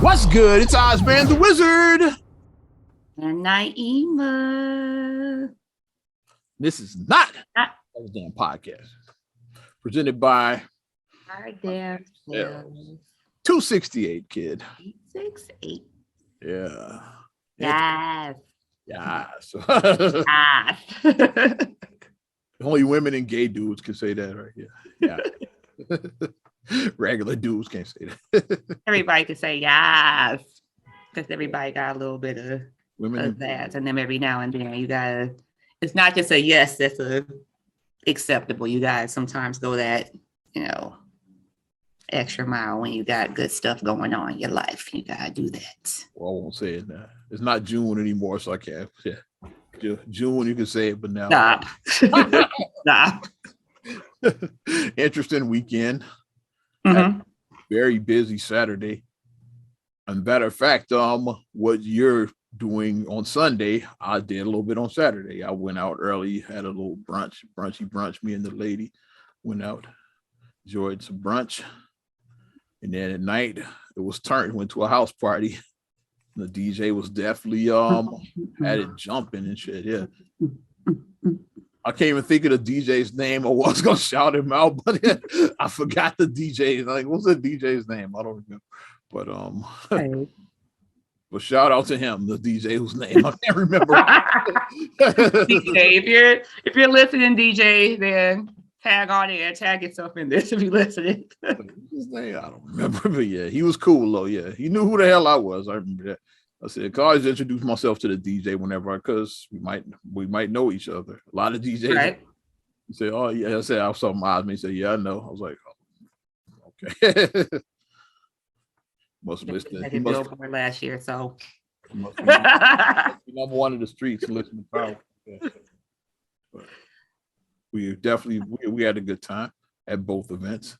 What's good? It's Ozman the Wizard. And Naima. This is not a damn podcast. Presented by Our damn selves. 268 Kid. 868. Yeah. Yes. Yes. Yes. Only women and gay dudes can say that right here. Yeah. Regular dudes can't say that. Everybody can say yes. Because everybody got a little bit of Women that. And then every now and then you gotta, it's not just a yes that's acceptable. You gotta sometimes go that, extra mile when you got good stuff going on in your life. You gotta do that. Well, I won't say it now. It's not June anymore, so I can't. Yeah. June, you can say it, but now. Stop. Stop. Interesting weekend. Mm-hmm. Very busy Saturday. And matter of fact, what you're doing on Sunday, I did a little bit on Saturday. I went out early, had a little brunch. Me and the lady went out, enjoyed some brunch. And then at night, it was went to a house party. The DJ was definitely had it jumping and shit. Yeah. I can't even think of the DJ's name. I was gonna shout him out, but I forgot the DJ. Like, what's the DJ's name? I don't remember. But but shout out to him, the DJ whose name I can't remember. DJ, if you're listening, DJ, then tag on there, tag yourself in this if you're listening. His name, I don't remember, but yeah, he was cool though. Yeah, he knew who the hell I was. I remember that. I said, I always introduce myself to the DJ whenever, because we might know each other. A lot of DJs. Right. He said, "Oh yeah," I said, "I saw my eyes." He said, "Yeah, I know." I was like, oh, "Okay." Must have listened. I did Billboard last year, so he must be number one of the streets and listen to power. Yeah. But we definitely we had a good time at both events.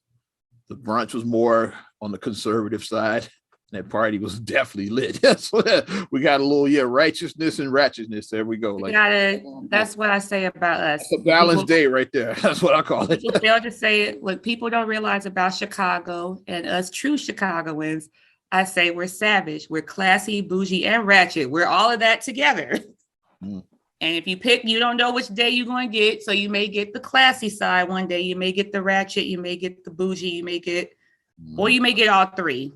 The brunch was more on the conservative side. That party was definitely lit. That's what we got, a little righteousness and ratchetness. There we go. Like, that's what I say about us. It's a balanced day right there. That's what I call it. They'll just say what people don't realize about Chicago and us true Chicagoans. I say we're savage, we're classy, bougie, and ratchet. We're all of that together. And if you pick, you don't know which day you're going to get. So you may get the classy side one day. You may get the ratchet. You may get the bougie. You may get, or you may get all three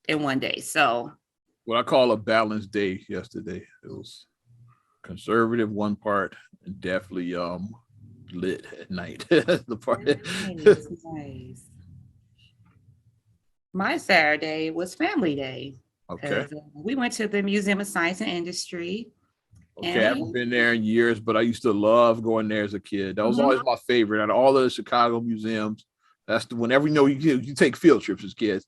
in one day. So what I call a balanced day yesterday. It was conservative one part and definitely lit at night. The party. Nice. My Saturday was family day. Okay. We went to the Museum of Science and Industry. Okay, I haven't been there in years, but I used to love going there as a kid. That was always my favorite. Out of all the Chicago museums, that's the whenever you take field trips as kids.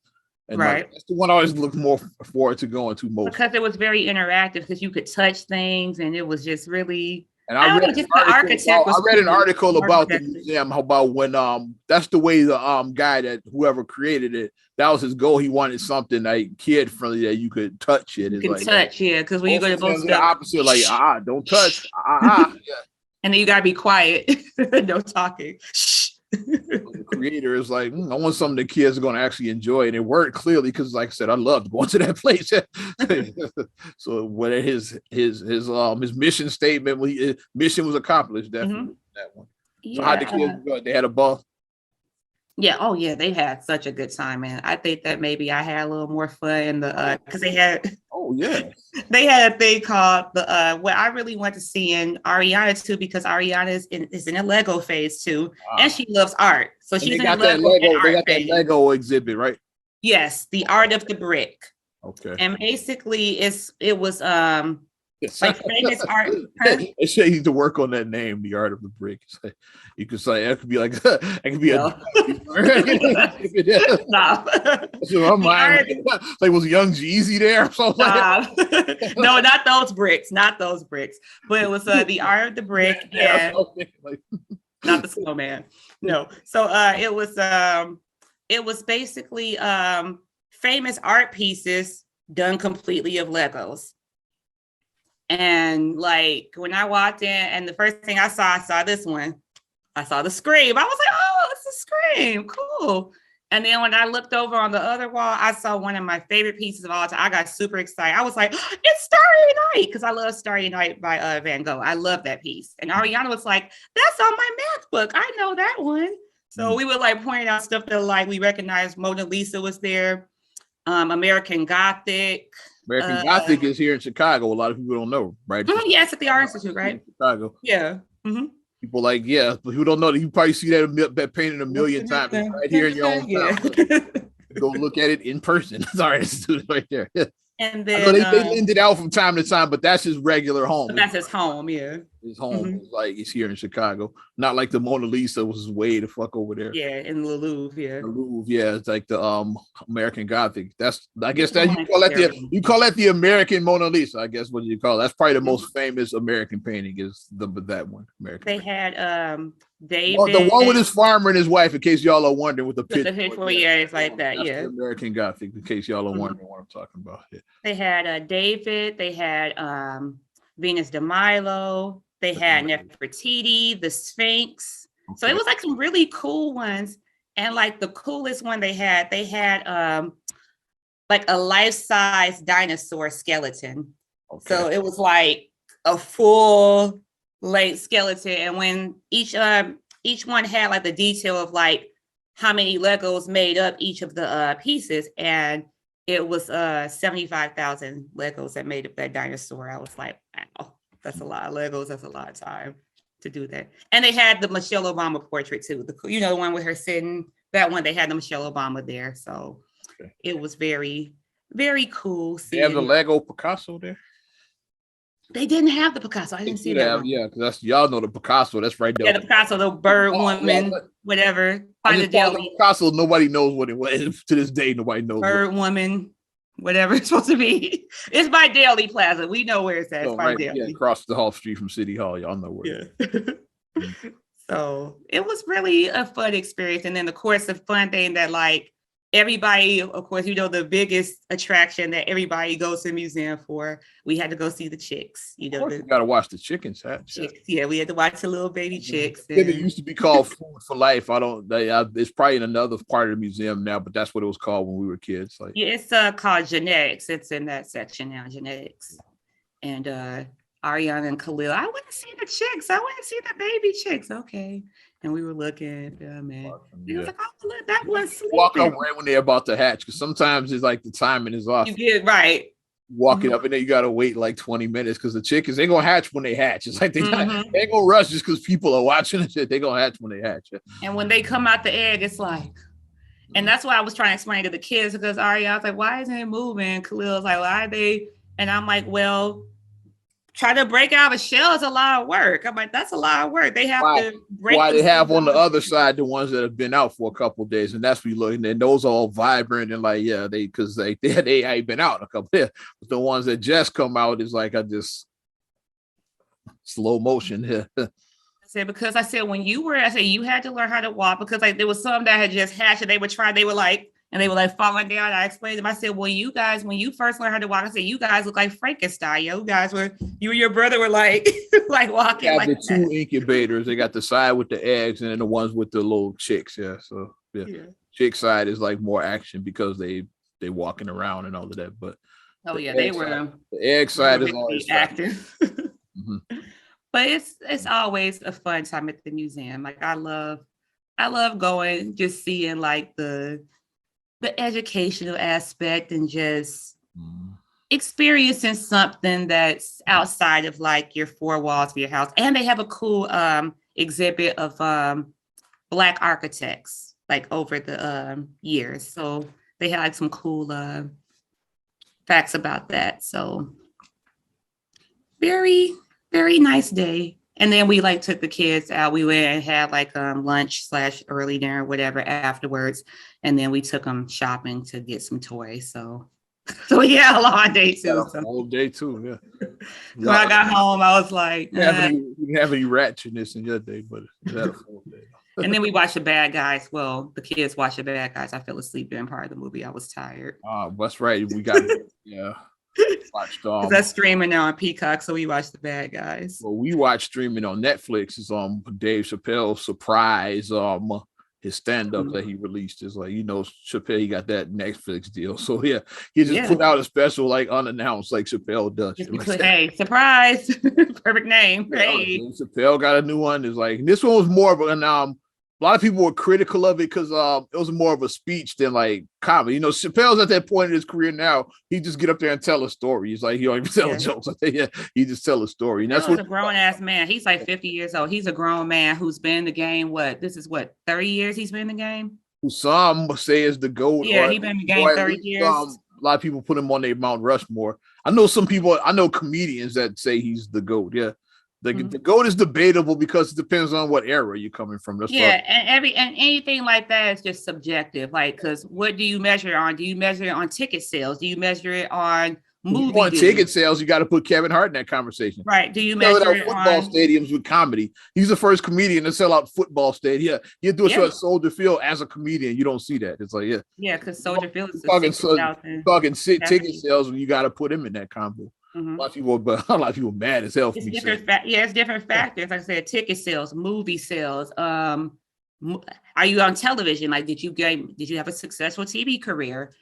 And right. That's the one I always look more forward to going to most. Because it was very interactive, because you could touch things and it was just really. And I read an article about the museum, about when that's the way the guy that whoever created it, that was his goal. He wanted something like kid friendly that you could touch it. You can touch, yeah. Because when you go to both the opposite, like don't touch, yeah. And then you gotta be quiet, no talking. The creator is like, I want something the kids are going to actually enjoy, and it worked clearly because, like I said, I loved going to that place. So what his mission statement, mission was accomplished. Definitely that one. So how the kids go? They had a ball. Yeah. Oh yeah, they had such a good time, man. I think that maybe I had a little more fun in the because they had. Oh yeah. They had a thing called the what I really want to see in Ariana too, because Ariana is in a Lego phase too, and she loves art. So she's in Lego. They got that Lego exhibit, right? Yes, the art of the brick. Okay. And basically, it was like famous art. They say you to work on that name, the art of the brick. You could say it could be like it could be no. So I'm like, was Young Jeezy there? No, not those bricks, But it was the art of the brick and not the snowman. No, so it was basically famous art pieces done completely of Legos. And like when I walked in, and the first thing I saw this one. I saw the Scream. I was like, oh, it's a Scream. Cool. And then when I looked over on the other wall, I saw one of my favorite pieces of all time. I got super excited. I was like, it's Starry Night, because I love Starry Night by Van Gogh. I love that piece. And Ariana was like, that's on my math book. I know that one. So we were like pointing out stuff that like we recognized. Mona Lisa was there. American Gothic. American Gothic is here in Chicago. A lot of people don't know, right? Yeah, it's at the Art Institute, right? Chicago. Yeah. Mm-hmm. People like, yeah, but who don't know that you probably see that painted a million times right here in your own town. Go look at it in person. Sorry, it's right there. And then they lend it out from time to time, but that's his regular home. That's his home, yeah. His home is like it's here in Chicago. Not like the Mona Lisa was way the fuck over there. Yeah, in the Louvre, yeah. The Louvre, yeah, it's like the American Gothic. That's I guess that you call that the American Mona Lisa. I guess what you call it. That's probably the most famous American painting is that one. American. They had David. Well, the one with his farmer and his wife. In case y'all are wondering, with the picture. Yeah, it's like that. That's yeah, the American Gothic. In case y'all are wondering what I'm talking about. Yeah. They had David. They had Venus de Milo. They had Nefertiti, the Sphinx. Okay. So it was like some really cool ones. And like the coolest one they had like a life-size dinosaur skeleton. Okay. So it was like a full length skeleton. And when each one had like the detail of like how many Legos made up each of the pieces. And it was 75,000 Legos that made up that dinosaur. I was like, wow. That's a lot of Legos. That's a lot of time to do that. And they had the Michelle Obama portrait too. The one with her sitting, that one, they had the Michelle Obama there. So it was very, very cool. They have the Lego Picasso there? They didn't have the Picasso. I didn't see that one. Yeah, because that's y'all know the Picasso. That's right there. Yeah, the Picasso, the bird woman, whatever. Picasso, nobody knows what it was. To this day, nobody knows. Bird woman. Whatever it's supposed to be. It's by Daley Plaza. We know where it's at. It's by Daley. Yeah, across the hall street from City Hall. Y'all know where. Yeah. So it was really a fun experience. And then, of course, the fun thing that like everybody, of course, the biggest attraction that everybody goes to the museum for, we had to go see the chicks. You got to watch the chickens hatch. Yeah, we had to watch the little baby chicks. It used to be called Food for Life. It's probably in another part of the museum now, but that's what it was called when we were kids. Like, yeah, it's called genetics. It's in that section now, genetics. And Ariana and Khalil, I want to see the chicks. I want to see the baby chicks. Okay. And we were looking, man. He was like, oh, look, that one's sleeping. Walk up right when they're about to hatch, because sometimes it's like the timing is off. You get right. Walking up and then you got to wait like 20 minutes because the chickens, they're going to hatch when they hatch. It's like they ain't going to rush just because people are watching and shit. They're going to hatch when they hatch. And when they come out the egg, it's like, and that's why I was trying to explain to the kids, because Ariana was like, why isn't it moving? Khalil was like, why are they? And I'm like, well, try to break out a shell is a lot of work. I'm like, that's a lot of work. They have to break. Why they have on the other side the ones that have been out for a couple of days, and that's what you look, and those are all vibrant and like, yeah, they ain't been out a couple of days. But the ones that just come out is like I just slow motion here. I said, because I said when you were, I said you had to learn how to walk, because like there was some that had just hatched and they were falling down. I explained to them. I said, well, you guys, when you first learned how to walk, I said, you guys look like Frankenstein. You and your brother were like, like walking. They got the two incubators. They got the side with the eggs and then the ones with the little chicks. Yeah. So yeah. Chick side is like more action because they walking around and all of that. But the egg side is always active. But it's always a fun time at the museum. Like I love going, just seeing like the educational aspect and just experiencing something that's outside of like your four walls of your house. And they have a cool exhibit of Black architects like over the years. So they had like some cool facts about that. So very, very nice day. And then we like took the kids out. We went and had like lunch / early dinner, whatever afterwards. And then we took them shopping to get some toys. So yeah, a long day too. All day too, yeah. When I got home, I was like, you didn't have any ratchetness in your day, but it had a full day. And then we watched The Bad Guys. Well, the kids watched The Bad Guys. I fell asleep during part of the movie. I was tired. That's right. We got yeah. Watched that's streaming now on Peacock, so we watched The Bad Guys. Well, we watched streaming on Netflix is Dave Chappelle's Surprise, his stand-ups that he released. Is like, Chappelle, he got that Netflix deal. So yeah, he just put out a special like unannounced, like Chappelle does. Like, hey, surprise. Perfect name. Hey. Chappelle got a new one. It's like, this one was more of an a lot of people were critical of it because it was more of a speech than like comedy. Chappelle's at that point in his career now. He just get up there and tell a story. He's like, he don't even tell jokes. He just tell a story. And that's what a grown ass man. He's like 50 years old. He's a grown man who's been in the game. This is 30 years he's been in the game? Who some say is the GOAT. Yeah, he's been in the game 30 years. A lot of people put him on their Mount Rushmore. I know comedians that say he's the GOAT. Yeah. The GOAT is debatable because it depends on what era you're coming from. And anything like that is just subjective. Like, because what do you measure it on? Do you measure it on ticket sales? Do you measure it on movie? On ticket sales, you got to put Kevin Hart in that conversation. Right? Do you measure it football stadiums with comedy? He's the first comedian to sell out football stadium. He'll do a show at Soldier Field as a comedian. You don't see that. It's like because Soldier Field is talking ticket sales, when you got to put him in that combo. Mm-hmm. A lot of people mad as hell. It's different factors. Like I said, ticket sales, movie sales. Are you on television? Like, did you have a successful TV career?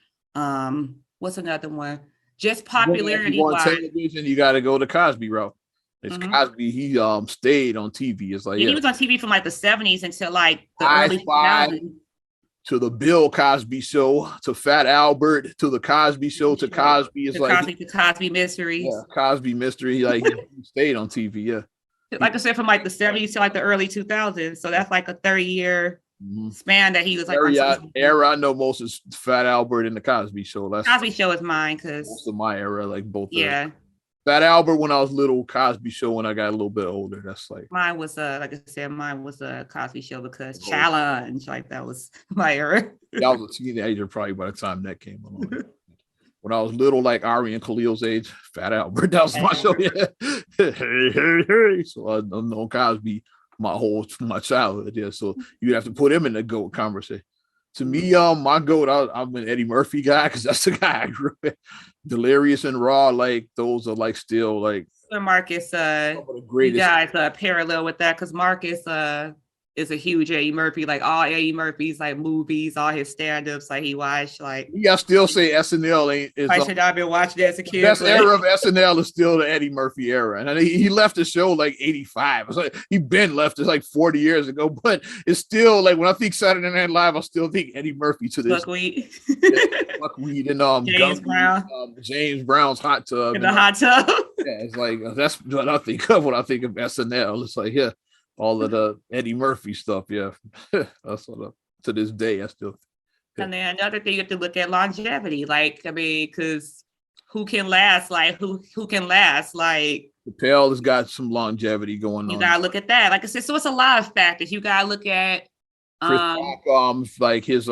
What's another one? Just popularity. On television, you got to go to Cosby route. It's Cosby. He stayed on TV. It's like he was on TV from like the 70s until like the early 2000s. To the Bill Cosby Show, to Fat Albert, to the Cosby Show, to Cosby. It's the Cosby Mysteries. Yeah, Cosby Mystery. Like, he stayed on TV. Yeah. Like I said, from like the 70s to like the early 2000s. So that's like a 30-year span that he was like. Era I know most is Fat Albert and the Cosby Show. Cosby Show is mine because most of my era, like both. Yeah. Fat Albert when I was little, Cosby Show when I got a little bit older. That's like mine was like I said, a Cosby Show because Challenge, like that was my era. I was a teenager probably by the time that came along. When I was little, like Ari and Khalil's age, Fat Albert, that was my show. Yeah. Hey. So I've known Cosby my childhood. Yeah. So you'd have to put him in the GOAT conversation. To me, my GOAT, I'm an Eddie Murphy guy because that's the guy I grew up with. Delirious and Raw, like those are like still like. Marcus, you guys parallel with that because Marcus is a huge Eddie Murphy, like all Eddie Murphy's like movies, all his stand-ups, like he watched like. Yeah, I still say SNL ain't. I should not been watching that as a kid. The best era of SNL is still the Eddie Murphy era, and he left the show like 85. It's like he been left it like 40 years ago, but it's still like when I think Saturday Night Live, I still think Eddie Murphy to this. Buckwheat and James Brown's Hot Tub. In the Hot Tub. Yeah, it's like that's what I think of when I think of SNL. It's like all of the Eddie Murphy stuff. Yeah, that's what to this day I still. And then another thing you have to look at longevity. Like because who can last? Like who can last? Like Chappelle has got some longevity going on. You gotta look at that. Like I said, so it's a lot of factors. You gotta look at Chris Rock, like his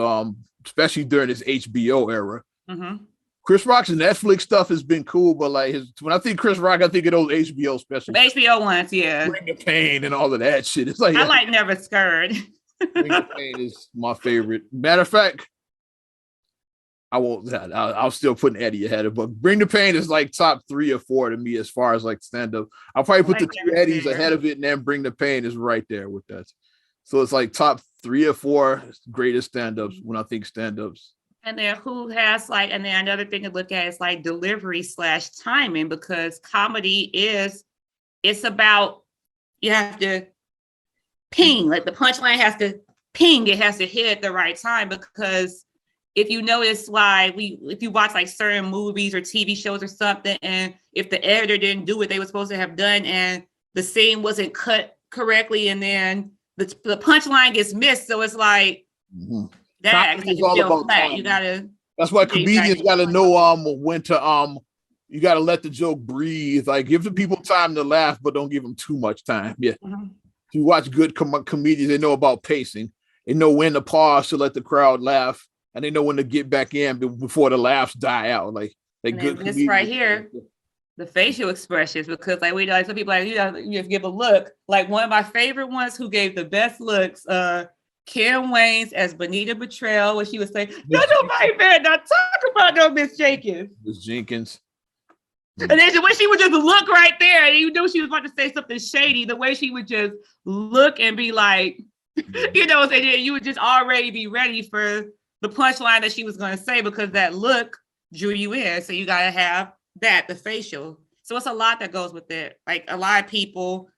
especially during his HBO era. Mm-hmm. Chris Rock's Netflix stuff has been cool, but like when I think Chris Rock, I think of those HBO specials. HBO ones, yeah. Bring the Pain and all of that shit. It's like I like Never Scared. Bring the Pain is my favorite. Matter of fact, I'll still put Eddie ahead of, but Bring the Pain is like top 3 or 4 to me as far as like stand up. I'll probably put the two Eddies ahead of it, and then Bring the Pain is right there with that. So it's like top 3 or 4 greatest stand ups when I think stand ups. And then who has like, and then another thing to look at is like delivery / timing, because comedy it's about, you have to ping, like the punchline has to ping, it has to hit at the right time. Because if you notice if you watch like certain movies or TV shows or something, and if the editor didn't do what they were supposed to have done and the scene wasn't cut correctly, and then the punchline gets missed. So it's like, that is all about time. You gotta. That's why comedians gotta know when to you gotta let the joke breathe. Like give the people time to laugh, but don't give them too much time. Yeah. Mm-hmm. If you watch good comedians, they know about pacing. They know when to pause to let the crowd laugh, and they know when to get back in before the laughs die out. Like good. This right here, the facial expressions, because like we know some people like you have to give a look. Like one of my favorite ones who gave the best looks. Kim Waynes as Bonita Betrayal, when she would say, "No, nobody better not talk about no Miss Jenkins." Miss Jenkins. And then when she would just look right there, and you knew she was about to say something shady, the way she would just look and be like, You know, so you would just already be ready for the punchline that she was going to say because that look drew you in. So you got to have that, the facial. So it's a lot that goes with it. Like a lot of people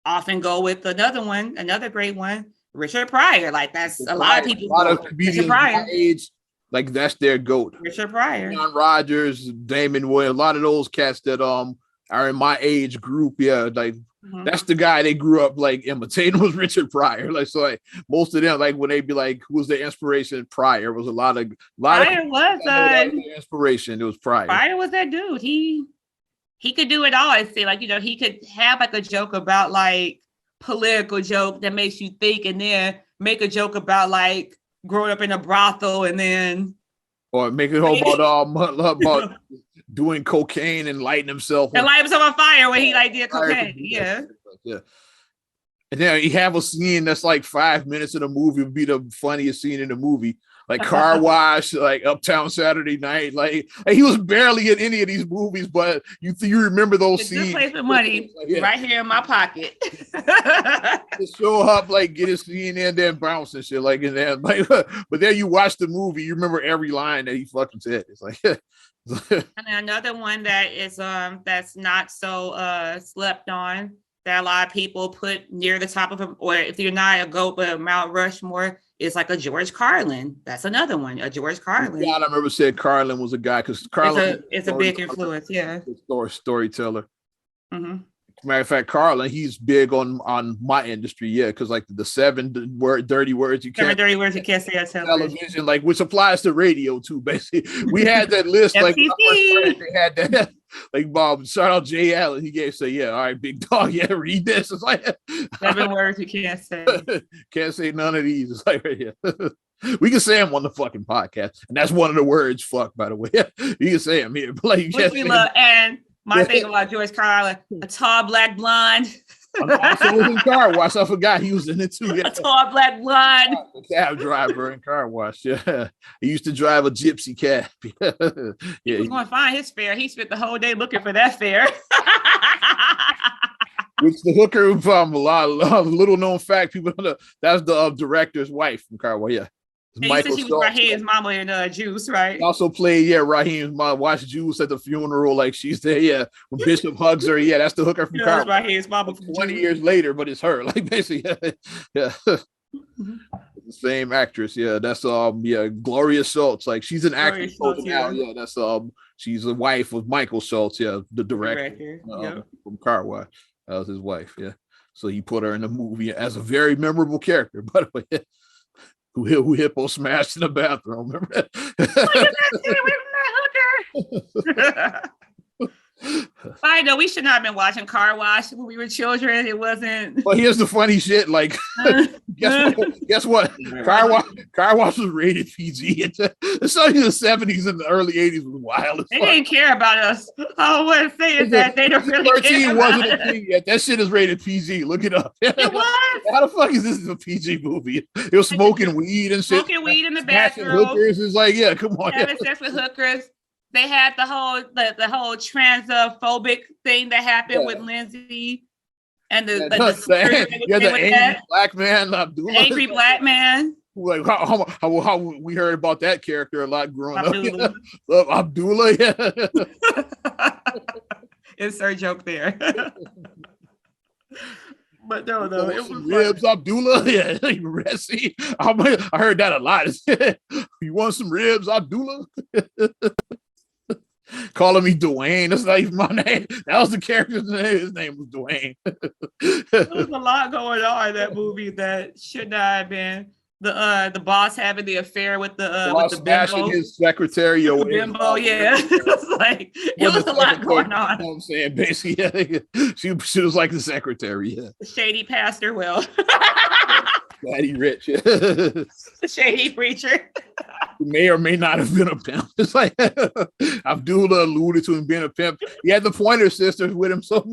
often go with another great one, Richard Pryor. Like that's a lot of people. A lot of comedians my age, like that's their goat. Richard Pryor, John Rogers, Damon Williams, a lot of those cats that are in my age group. Yeah, like that's the guy they grew up like imitating was Richard Pryor. Like so, like most of them, like when they be like, who's the inspiration? Pryor was a lot of Pryor was the inspiration. It was Pryor. Pryor was that dude. He could do it all. I say, like, you know, he could have like a joke about like political joke that makes you think, and then make a joke about like growing up in a brothel, and then or make it whole about doing cocaine and lighting himself on fire when he like did cocaine. Yeah. And then you have a scene that's like 5 minutes in the movie would be the funniest scene in the movie. Like Car Wash, like Uptown Saturday Night. Like he was barely in any of these movies, but you remember those scenes. Good place for money, right here in my pocket. Just show up, like get his scene in, then bounce and shit. Like and then, like, but then you watch the movie, you remember every line that he fucking said. It's like. And another one that is that's not so slept on that a lot of people put near the top of him, or if you're not a GOAT but Mount Rushmore, is like a George Carlin. That's another one, a George Carlin. Yeah, I remember said Carlin was a guy because Carlin is a big influence. Yeah, storyteller. Matter of fact, Carlin, he's big on my industry, yeah, because like the dirty words you can't say on television, like which applies to radio too. Basically, we had that list. Like they had that. Like Bob, shout out Jay Allen. He gave say, yeah, all right, big dog, yeah, read this. It's like 7 words you can't say. Can't say none of these. It's like right here. We can say them on the fucking podcast, and that's one of the words. Fuck, by the way, you can say them here. But like, which we love, and. My thing about George Carlin, a tall black blonde. Also was in Car Wash. I forgot he was in it too. Yeah. A tall black blonde. A cab driver in Car Wash. Yeah, he used to drive a gypsy cab. He was going to find his fare. He spent the whole day looking for that fare. Which the hooker from a lot of little known fact. People don't know that's the director's wife from Car Wash. Yeah. Michael she was Raheem's mama in Juice, right? Also played, Raheem's mom. Watched Juice at the funeral, like she's there. Yeah, when Bishop hugs her. Yeah, that's the hooker from Car. Raheem's mama. 20 years later, but it's her. Like basically, yeah. The same actress. Yeah, that's Gloria Schultz. Like she's an actress now. Yeah, that's she's the wife of Michael Schultz. Yeah, the director from Car Wash. That was his wife. Yeah, so he put her in the movie as a very memorable character. By the way. Who hippo smashed in the bathroom. Remember that? I know we should not have been watching Car Wash when we were children. It wasn't. Well, here's the funny shit. Like, guess what? Car Wash was rated PG. It's only the 70s and the early 80s was wild. They didn't care about us. All I want to say is that they don't really 13 care wasn't a thing yet. That shit is rated PG. Look it up. It was. How the fuck is this a PG movie? It was smoking weed and shit. Smoking weed in the bathroom. Hookers is like, yeah, come on. Having sex with hookers. They had the whole transphobic thing that happened with Lindsay and the angry black man, Abdullah. Angry black man. Like how we heard about that character a lot growing up. Love Abdullah. Yeah. Insert joke there. But no, it was ribs, Abdullah. Yeah, I heard that a lot. You want some ribs, Abdullah? Calling me Dwayne. That's not even my name. That was the character's name. His name was Dwayne. There was a lot going on in that movie that should not have been. The boss having the affair with the bimbo. His secretary or bimbo, yeah. It was like it was a lot going on. You know what I'm saying, basically, she was like the secretary. Yeah. The shady pastor, Will. Daddy Rich. The shady preacher. May or may not have been a pimp. It's like Abdullah alluded to him being a pimp. He had the Pointer Sisters with him, so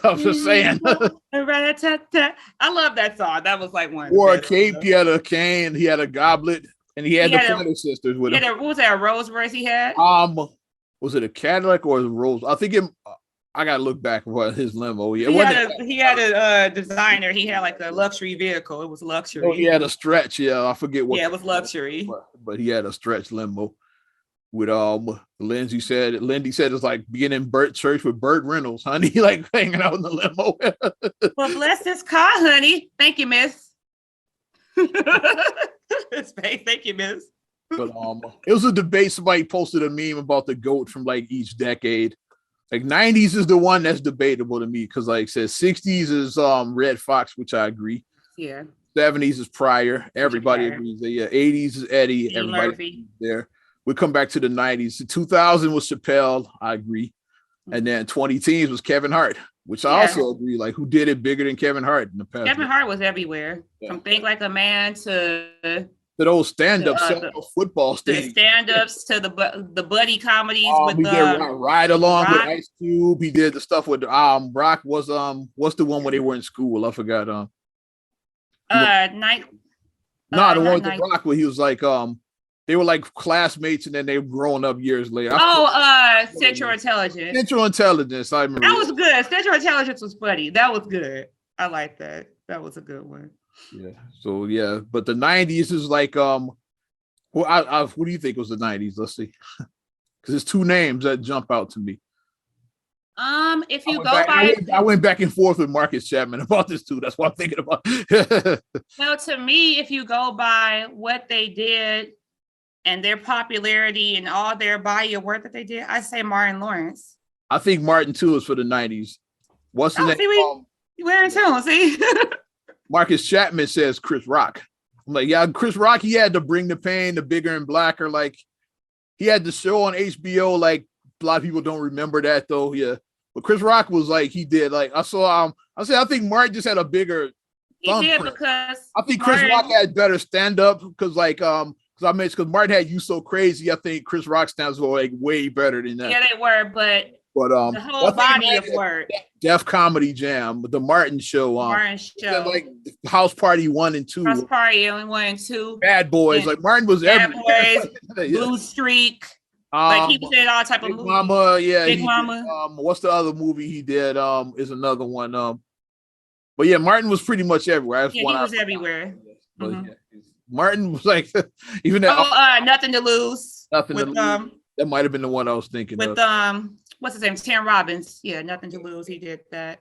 I'm just saying. I love that song. That was like one. Wore a cape, he had a cane, he had a goblet, and he had the Pointer Sisters with him. What was that, a Rolls Royce he had? Was it a Cadillac or a Rolls? I think I gotta look back what his limo. Yeah, he had a designer. He had like a luxury vehicle. It was luxury. Oh, he had a stretch. Yeah, I forget what. Yeah, it was luxury. But he had a stretch limo with Lindsay said it's like being in Burt church with Burt Reynolds, honey, like hanging out in the limo. Well, bless this car, honey. Thank you, miss. Thank you, miss. But it was a debate. Somebody posted a meme about the GOAT from like each decade. Like 90s is the one that's debatable to me because like says 60s is Red Fox, which I agree. Yeah. 70s is Pryor. Everybody agrees. Yeah. 80s is Eddie. Everybody there. We come back to the 90s. The 2000 was Chappelle. I agree. And then 20 teens was Kevin Hart, which I also agree. Like, who did it bigger than Kevin Hart in the past? Kevin Hart was everywhere. From Think Like a Man to those stand-ups, football the stand-ups to the buddy comedies with he did Ride Along with Ice Cube. He did the stuff with Rock was what's the one where they were in school? I forgot. The one with the Rock where he was like they were like classmates and then they were growing up years later. Central Intelligence. Central Intelligence. I remember that was good. Central Intelligence was funny. That was good. I like that. That was a good one. Yeah. So yeah, but the 90s is like what do you think was the 90s? Let's see. Because there's two names that jump out to me. If you I went back and forth with Marcus Chapman about this too. That's what I'm thinking about. Well, to me, if you go by what they did and their popularity and all their body of work that they did, I say Martin Lawrence. I think Martin too is for the 90s. What's the name? We're in tune, see? Marcus Chapman says Chris Rock. I'm like, yeah, Chris Rock, he had to Bring the Pain, The Bigger and Blacker. Like, he had the show on HBO. Like, a lot of people don't remember that though. Yeah. But Chris Rock was like, he did. Like, I think Martin just had a bigger thumbprint. Because I think Chris Rock had better stand-up because because Martin had You So Crazy. I think Chris Rock stands were like way better than that. Yeah, they were, but the whole body of work. Def Comedy Jam, the Martin Show. Martin Show. Like House Party 1 and 2. House Party 1 and 2. Bad Boys. Like Martin was everywhere. Blue Streak. Like he was in all type of movies. Mama, yeah. Big Mama. What's the other movie he did? Is another one. But yeah, Martin was pretty much everywhere. He was everywhere. But Martin was like even that. Nothing to Lose. Nothing to Lose. That might have been the one I was thinking with what's his name? Tim Robbins. Yeah, Nothing to Lose. He did that.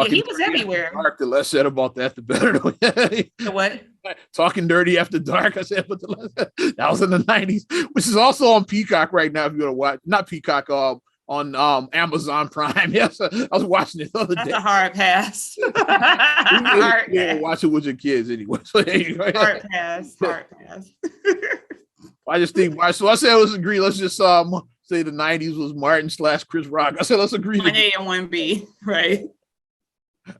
He was everywhere. Dark, the less said about that, the better. The what? Talking Dirty After Dark. I said, but that was in the 90s, which is also on Peacock right now. If you want to watch, not Peacock, on Amazon Prime. Yes, I was watching it the other day. That's a hard pass. Watch it with your kids anyway. So there you go. Hard pass. I just think. So I said let's agree. Let's just say the 90s was Martin / Chris Rock. I said let's agree. 1A and 1B, right?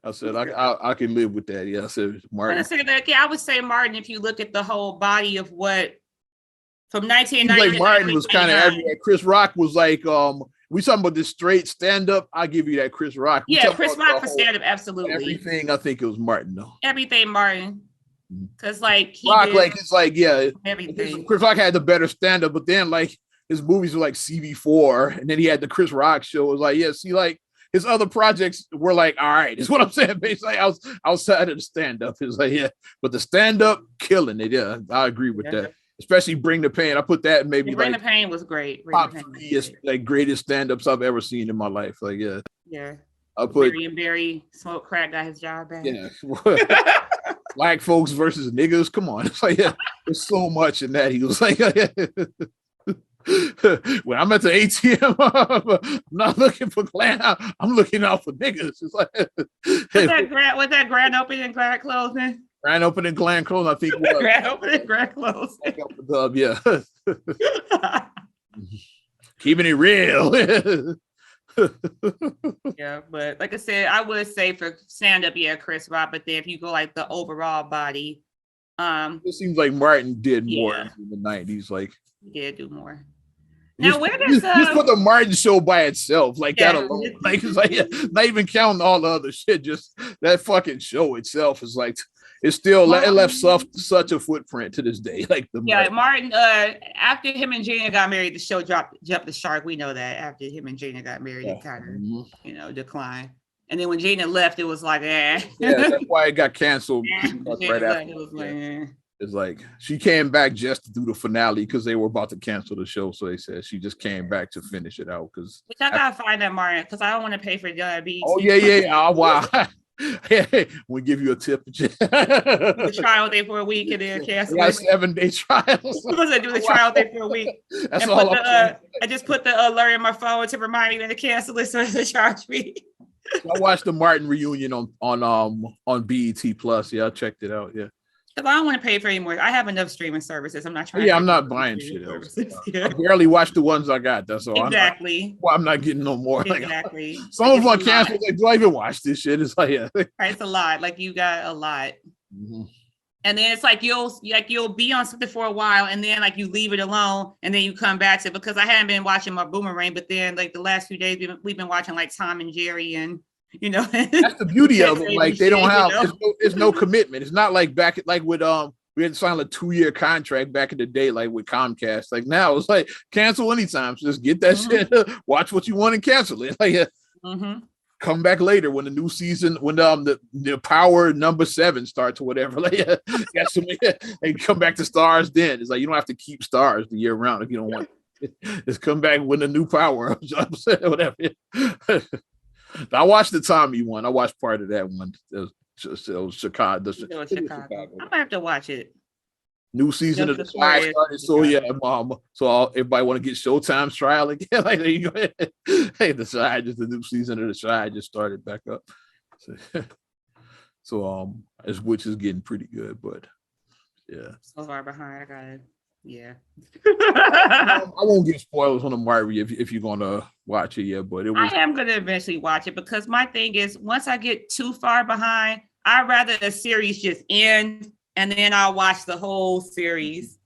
I said I can live with that. Yeah, I said Martin. I would say Martin. If you look at the whole body of what from 1990, like Martin was kind of everywhere. Chris Rock was like we talking about this straight stand up. I give you that Chris Rock. Chris Rock for stand up, absolutely. Everything. I think it was Martin though. Everything Martin. Because like Rock, like it's like everything. Chris Rock had the better stand up, but then like his movies were like CV4, and then he had the Chris Rock show. It was like like. His other projects were like, all right, is what I'm saying. Basically, I was outside of the stand-up. It's like, but the stand-up killing it. Yeah, I agree with that. Especially Bring the Pain. I put that maybe Bring the Pain was great. Top 3 like greatest stand-ups I've ever seen in my life. Like, yeah. Yeah. I put Barry Smoke Crack got his job back. Yeah. Black folks versus niggas. Come on. It's like, there's so much in that. He was like, when I'm at the ATM, I'm not looking for glam. I'm looking out for niggas. It's like what's that grand opening, grand closing? Grand opening, grand closing. I think grand opening, grand closing. Yeah. Keeping it real. Yeah, but like I said, I would say for stand up, Chris Rock. But then if you go like the overall body, it seems like Martin did more in the 90s. Like he did do more. Now, where does just put the Martin Show by itself, like that alone, like it's like not even counting all the other shit, just that fucking show itself is like it's still it left such a footprint to this day. Like Martin. After him and Gina got married, the show jumped the shark. We know that after him and Gina got married, it kind of declined. And then when Gina left, it was like, yeah, that's why it got canceled. Right after. It's like she came back just to do the finale because they were about to cancel the show. So they said she just came back to finish it out. Which I gotta find that, Martin, because I don't want to pay for diabetes. Oh yeah. Oh wow. We give you a tip. The trial day for a week and then cancel. 7-day trials. I'm gonna do the trial day for a week. That's all. I just put the alert in my phone to remind me when to cancel it so they charge me. I watched the Martin reunion on BET Plus. Yeah, I checked it out. Yeah. Because I don't want to pay for any more. I have enough streaming services. I'm not trying. Yeah, I'm not buying shit else. I barely watch the ones I got. That's all. Exactly. I'm not getting no more. Exactly. Like, some of them canceled. Like, do I even watch this shit? It's like, yeah. It's a lot. Like you got a lot. Mm-hmm. And then it's like you'll be on something for a while, and then like you leave it alone, and then you come back to it because I hadn't been watching my Boomerang, but then like the last few days we've been watching like Tom and Jerry and. That's the beauty of it. Like they don't have, there's no commitment. It's not like back like with we had to sign a 2-year contract back in the day, like with Comcast. Like now it's like cancel anytime. So just get that shit, watch what you want and cancel it. Like come back later when the new season, when the Power number 7 starts or whatever. Like and come back to Stars. Then it's like you don't have to keep Stars the year round if you don't want. Just come back when the new Power, whatever. I watched the Tommy one. I watched part of that one. It was Chicago. Chicago. I'm gonna have to watch it. New season of the Chi started. So yeah, so everybody want to get Showtime's trial again. Like there you go. Hey, the new season of the Chi just started back up. So which is getting pretty good, but yeah. So far behind, I got it. Yeah. I won't give spoilers on the Marty if you're gonna watch it yet, but I am gonna eventually watch it because my thing is once I get too far behind, I'd rather the series just end and then I'll watch the whole series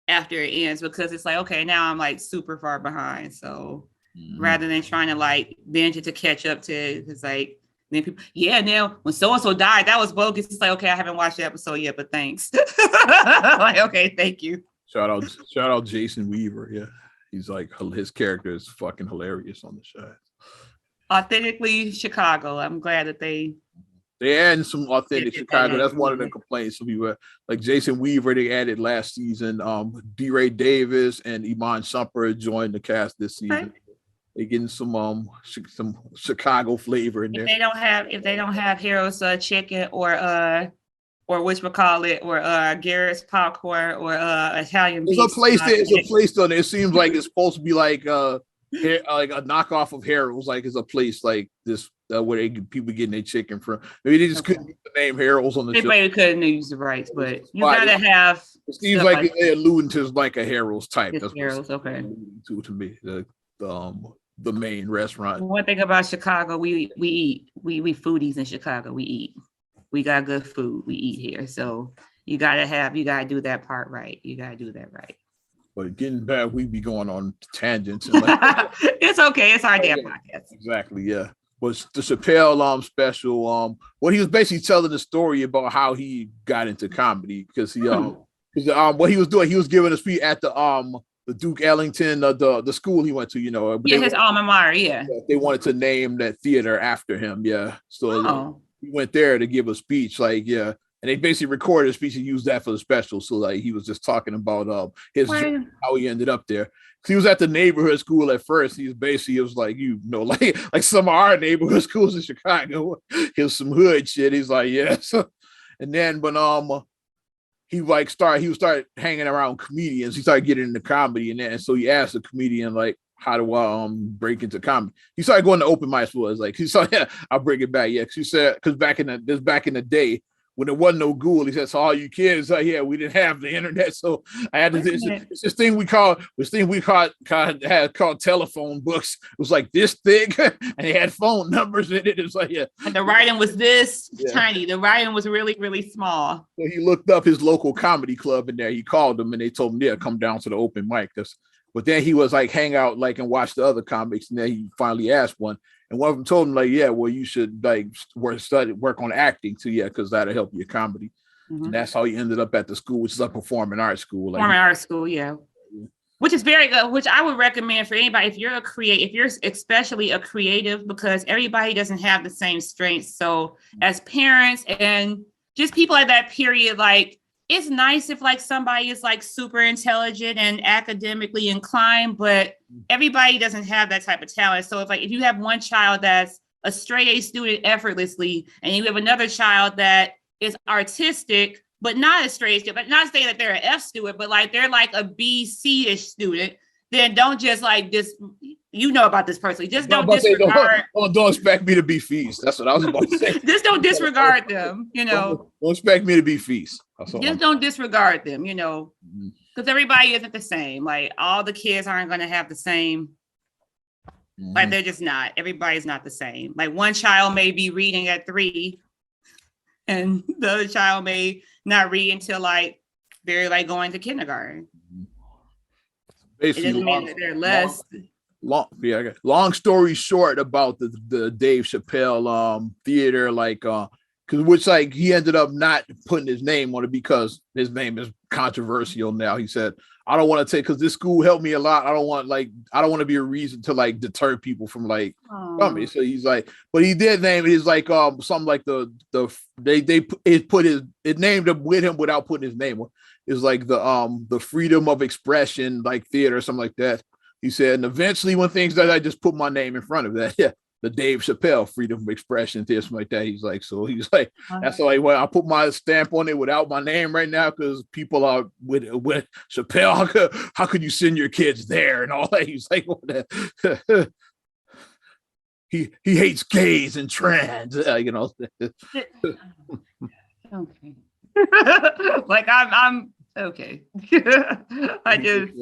after it ends because it's like, okay, now I'm like super far behind. So rather than trying to like binge it to catch up to it's like then people, now when so-and-so died, that was bogus. It's like, okay, I haven't watched the episode yet, but thanks. Like, okay, thank you. Shout out Jason Weaver. Yeah. He's like, his character is fucking hilarious on the show. Authentically Chicago. I'm glad that they added some authentic Chicago. That's one of the complaints of people. Like Jason Weaver, they added last season. D-Ray Davis and Iman Shumpert joined the cast this season. Okay. They're getting some Chicago flavor in there. If they don't have Harold's Chicken or whatchamacallit, or Garrett's Popcorn, or Italian beef. There's a place on there. It seems like it's supposed to be like a knockoff of Harold's. Like it's a place like this where people getting their chicken from. Maybe they just couldn't use the name Harold's on the show. They couldn't use the rights, but you gotta have. It seems like they're alluding to like a Harold's type. That's Harold's, okay. To me, the main restaurant. One thing about Chicago, we eat. We foodies in Chicago. We eat. We got good food. We eat here. So you gotta do that part right. You gotta do that right. But getting back, we be going on tangents. And it's okay. It's our damn podcast. Exactly. Yeah. Was the Chappelle special? What he was basically telling the story about how he got into comedy because he what he was doing, he was giving a speech at the Duke Ellington, the school he went to, his alma mater. Yeah. They wanted to name that theater after him. Yeah. So. He went there to give a speech, like, yeah, and they basically recorded a speech and used that for the special. So, like, he was just talking about how he ended up there. He was at the neighborhood school at first. He was like, like some of our neighborhood schools in Chicago. Here's some hood shit. He's like, yes. And then when he started hanging around comedians. He started getting into comedy, and so he asked a comedian like, how do I break into comedy? He started going to open mics. Was like he said, yeah, I'll bring it back. Yeah, because he said back in the day when there wasn't no Google, he said, so all you kids, we didn't have the internet, so I had to. It's this thing we called telephone books. It was like this thick, and they had phone numbers in it. It was like and the writing was tiny. The writing was really really small. So he looked up his local comedy club in there. He called them, and they told him, yeah, come down to the open mic. But then he was like hang out like and watch the other comics, and then he finally asked one, and one of them told him like, yeah, well, you should like work on acting too, yeah, because that'll help your comedy. And that's how he ended up at the school, which is a performing arts school. Performing arts school, yeah. Which is very good, which I would recommend for anybody if you're if you're especially a creative, because everybody doesn't have the same strengths. So as parents and just people at that period, like it's nice if like somebody is like super intelligent and academically inclined, but everybody doesn't have that type of talent. So if you have one child that's a straight A student effortlessly, and you have another child that is artistic, but not a straight student, but not saying that they're an F student, but like they're like a B, C-ish student, then don't just like this, you know about this personally. Just don't disregard. Don't expect me to be feast. That's what I was about to say. Just don't disregard them, you know. Don't expect me to be feast. Just don't disregard them, you know, because everybody isn't the same. Like all the kids aren't going to have the same. Like they're just not. Everybody's not the same. Like one child may be reading at 3, and the other child may not read until like they're like going to kindergarten. Basically, it doesn't mean that they're less. Long story short about the Dave Chappelle theater, like because which like he ended up not putting his name on it because his name is controversial now. He said, I don't want to take, because this school helped me a lot. I don't want to be a reason to like deter people from like coming. So he's like, but he did name it. It's like something like it named him with him without putting his name on. It's like the freedom of expression, like theater or something like that. He said, and eventually when things that I just put my name in front of that, yeah, the Dave Chappelle freedom of expression, this like that. He's like, so he's like, that's why I put my stamp on it without my name right now, because people are with Chappelle. How could you send your kids there and all that? He's like, what the? he hates gays and trans, you know. Okay. Like I'm okay. I just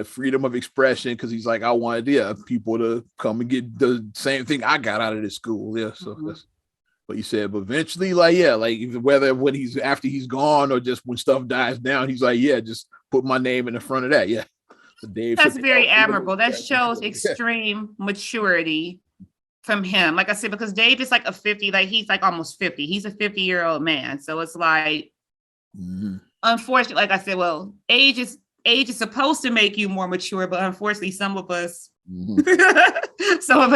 freedom of expression, because he's like, I wanted people to come and get the same thing I got out of this school. Yeah, so that's what he said. But eventually, whether after he's gone or just when stuff dies down, he's like, yeah, just put my name in the front of that. Yeah, that's very admirable. That shows extreme maturity from him. Like I said, because Dave is like a 50, like he's like almost 50. He's a 50-year-old man. So it's like, unfortunately, like I said, well, age is supposed to make you more mature, but unfortunately, some of us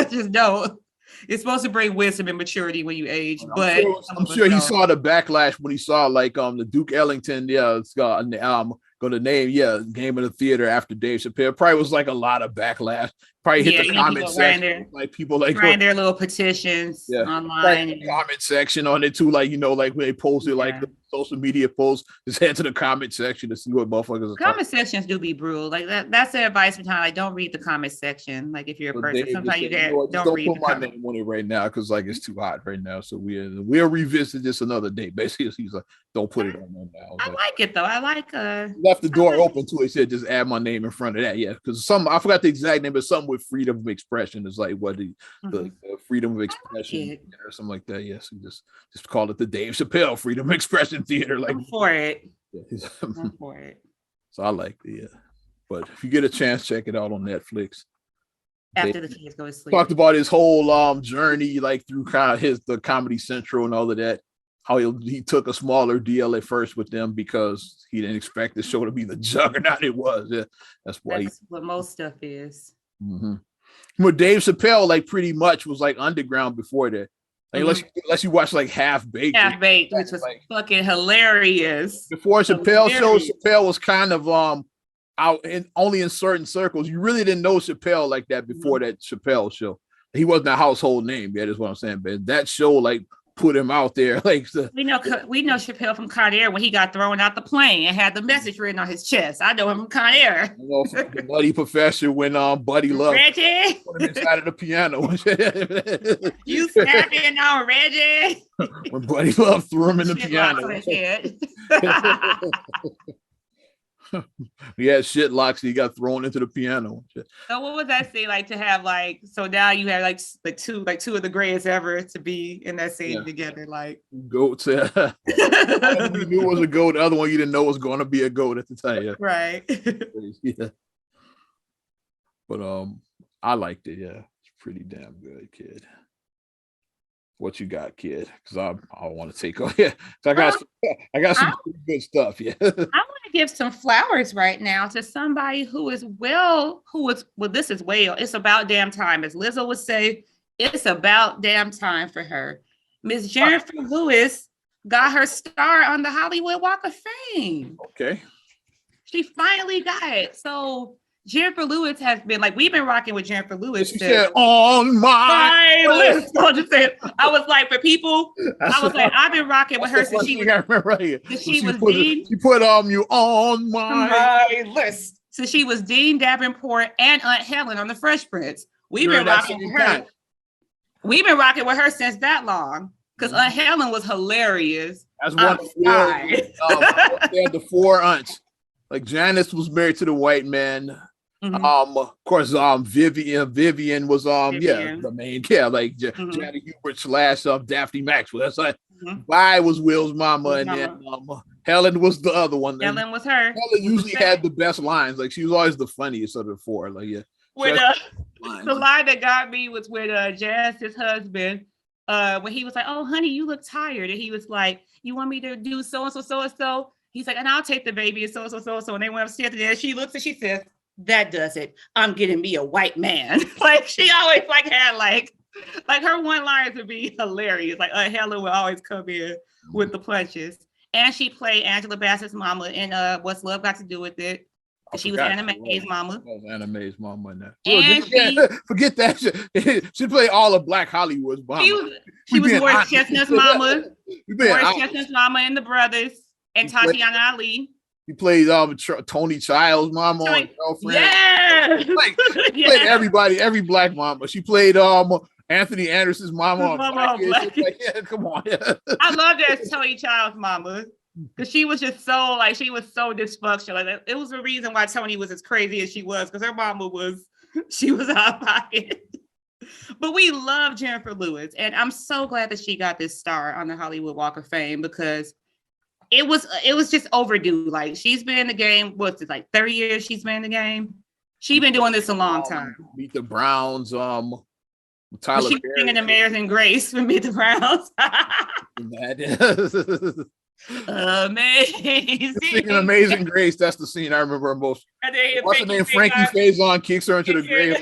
just don't. It's supposed to bring wisdom and maturity when you age, but I'm sure he saw the backlash when he saw like the Duke Ellington, it's going to name game of the theater after Dave Chappelle. Probably was like a lot of backlash. Probably hit the comment section, like people like writing their little petitions online, the comment section on it too. Like, you know, like when they posted like the social media posts, just head to the comment section to see what motherfuckers are comment sections do be brutal. Like that's the advice behind, like, don't read the comment section. Like if you're a person, sometimes you get don't read put my name on it right now, because like it's too hot right now. So we'll revisit this another day. Basically, he's like, don't put it on there now. I like it though. I like left the door open to it. He said just add my name in front of that. Yeah, because I forgot the exact name, but something with freedom of expression is like what the freedom of expression or something like that. Yes, just call it the Dave Chappelle freedom of expression theater. Like I'm for it. I'm for it. So I like it. Yeah, but if you get a chance, check it out on Netflix. After the kids go to sleep. Talked about his whole journey, like through kind of the Comedy Central and all of that. How he took a smaller deal at first with them because he didn't expect the show to be the juggernaut it was. Yeah, that's what most stuff is. But Dave Chappelle, like, pretty much was like underground before that. Like, unless you watch like Half Baked, which was like fucking hilarious. Before Chappelle show, Chappelle was kind of out only in certain circles. You really didn't know Chappelle like that before that Chappelle show. He wasn't a household name yet, is what I'm saying. But that show like put him out there. Like we know Chappelle from Con Air when he got thrown out the plane and had the message written on his chest. I know him from Con Air. You know, from the Nutty Professor when Buddy Love Reggie put him inside of the piano. You snapping on Reggie? When Buddy Love threw him in the piano. He had shit locks and he got thrown into the piano. So what was that scene like to have like, so now you have like two of the greatest ever to be in that scene together, like goats. You knew it was a goat. The other one you didn't know was going to be a goat at the time. Yeah. Right. Yeah. But I liked it. Yeah, it's pretty damn good, kid. What you got, kid? Because I want to take over. Yeah, I got some good stuff. Yeah. I want to give some flowers right now to somebody who is well. This is well. It's about damn time, as Lizzo would say. It's about damn time for her. Miss Jennifer Lewis got her star on the Hollywood Walk of Fame. Okay. She finally got it. So Jennifer Lewis has been like, we've been rocking with Jennifer Lewis. She said, on my list. So just saying, I was like, for people, I was like, I've been rocking with her since she was, she put you on my list. So she was Dean Davenport and Aunt Helen on the Fresh Prince. We've been rocking with her. We've been rocking with her since that long. Because Aunt Helen was hilarious. That's one of the four aunts. Like Janice was married to the white man. Mm-hmm. Of course, Vivian was the main like Janet Hubert / Daphne Maxwell. That's like Vi was Will's mama, and then Helen was the other one. Helen was her. Helen usually had the best lines. Like she was always the funniest of the four. Like With the line that got me was with Janice's husband. When he was like, "Oh, honey, you look tired," and he was like, "You want me to do so and so, so and so?" He's like, "And I'll take the baby and so and so, so and so." And they went upstairs, and then she looks and she says, "That does it. I'm getting me a white man." Like she always had like her one-liners would be hilarious. Like Helen would always come in with the punches. And she played Angela Bassett's mama in What's Love Got to Do with It? She was Anna Mae's mama. Anna Mae's mama in that. And forget that shit. She played all of Black Hollywood's mama. She was Morris Chestnut's mama. Morris Chestnut's mama and the brothers. And Tatiana Ali. He played Tony Child's mama on Girlfriend. Yeah. She played everybody, every Black mama. She played Anthony Anderson's mama on Black. Come on. I love that Tony Child's mama. Because she was just so she was so dysfunctional. It was the reason why Tony was as crazy as she was, because her mama was out by it. But we love Jennifer Lewis, and I'm so glad that she got this star on the Hollywood Walk of Fame, because it was just overdue. Like she's been in the game. What's it, like 30 years? She's been in the game. She's been doing this a long time. Meet the Browns. Tyler. She's singing Amazing Grace for Meet the Browns. Amazing. Singing Amazing Grace. That's the scene I remember most. What's her name? Frankie Faison kicks her into the grave.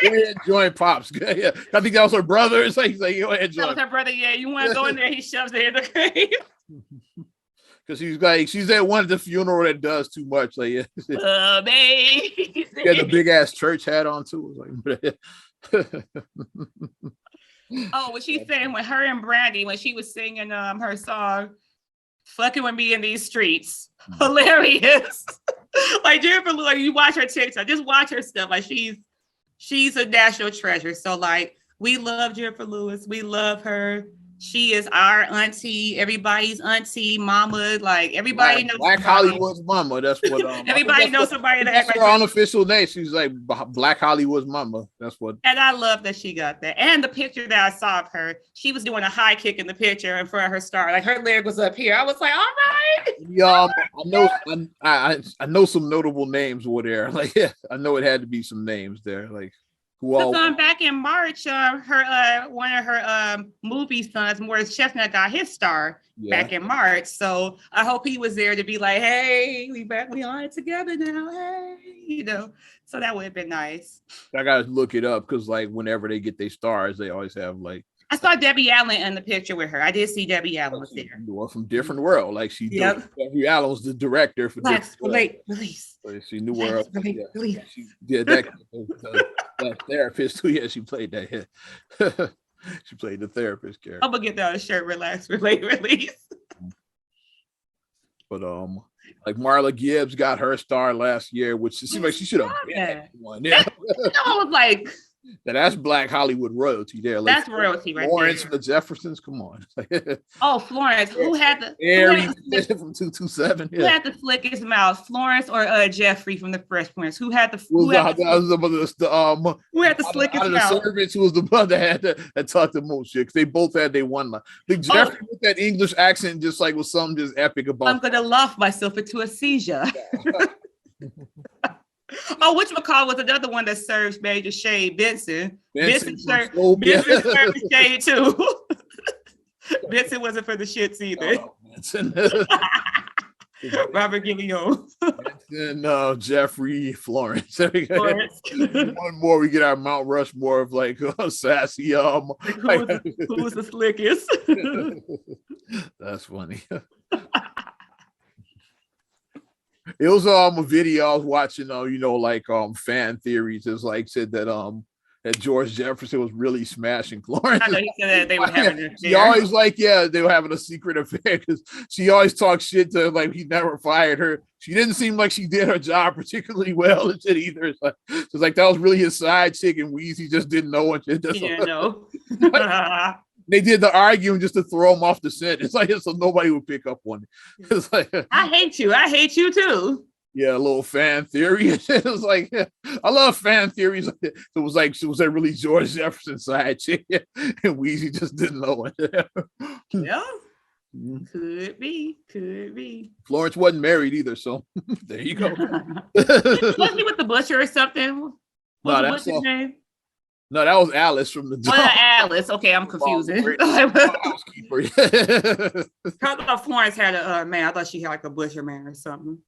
You're enjoying Pops. Yeah. I think that was her brother. It's like you enjoy. That was her brother. Yeah, you want to go in there? He shoves her in the grave. Because she's at one of the funeral that does too much. Like, amazing. She had the big ass church hat on too. Oh, what she's saying when her and Brandy, when she was singing her song, "Fucking with Me in These Streets," hilarious. Like Jennifer, like you watch her TikTok, just watch her stuff. Like she's a national treasure. So like we love Jennifer Lewis. We love her. She is our auntie, everybody's auntie, mama. Like everybody knows Black Hollywood's mama. That's what everybody knows somebody that's her unofficial name. She's like Black Hollywood's mama. That's what. And I love that she got that. And the picture that I saw of her, she was doing a high kick in the picture in front of her star. Like her leg was up here. I was like, all right. Yeah, I know some notable names were there. Like I know it had to be some names there. Like. Back in March, her one of her movie sons, Morris Chestnut, got his star back in March. So I hope he was there to be like, "Hey, we on it together now." Hey, So that would have been nice. I gotta look it up because like whenever they get their stars, they always have like. I saw Debbie Allen in the picture with her. I did see Debbie Allen was there. Well, from different world, like she. Debbie Allen was the director for. Release. She knew where. Release. She did that. That therapist too. Yeah, she played that. Yeah. She played the therapist character. I'm gonna get that shirt. Relax, release. But like Marla Gibbs got her star last year, which it seemed like she should have been one. Yeah, I was like. That's Black Hollywood royalty there. Like, that's royalty right Florence there. The Jeffersons, come on. Oh, Florence. Who had the from 227? Who had the slickest mouth? Florence or Jeffrey from the Fresh Prince? Who had the slickest mouth? The servants, who was the one that talked the most shit? Because they both had their one line. Like Jeffrey with that English accent, just like was something just epic about. I'm gonna laugh myself into a seizure. Oh, whatchamacallit was another one that serves Major Shade, Benson. Benson served Shade too. Benson wasn't for the shits either. Oh, Benson. Robert Guillaume. Benson, Jeffrey, Florence. Florence. One more, we get our Mount Rushmore of like sassy. Like, who was the slickest? That's funny. It was a video I was watching, like fan theories. It's like said that George Jefferson was really smashing Florence. I know he said that they were having an affair. She always they were having a secret affair because she always talks shit to like he never fired her. She didn't seem like she did her job particularly well and shit either. It's like that was really his side chick, and Weezy just didn't know and shit. He didn't know. They did the arguing just to throw him off the set. It's like so nobody would pick up on it. It's like I hate you too. Yeah, a little fan theory. It was like I love fan theories. It was like really George Jefferson side chick, and Weezy just didn't know it. Yeah, could be. Florence wasn't married either, so there you go. Wasn't he with the butcher or something? What's the butcher's name? No, that was Alice from the. Alice. Okay, I'm confusing. Housekeeper. I thought Florence had a man. I thought she had like a butcher man or something.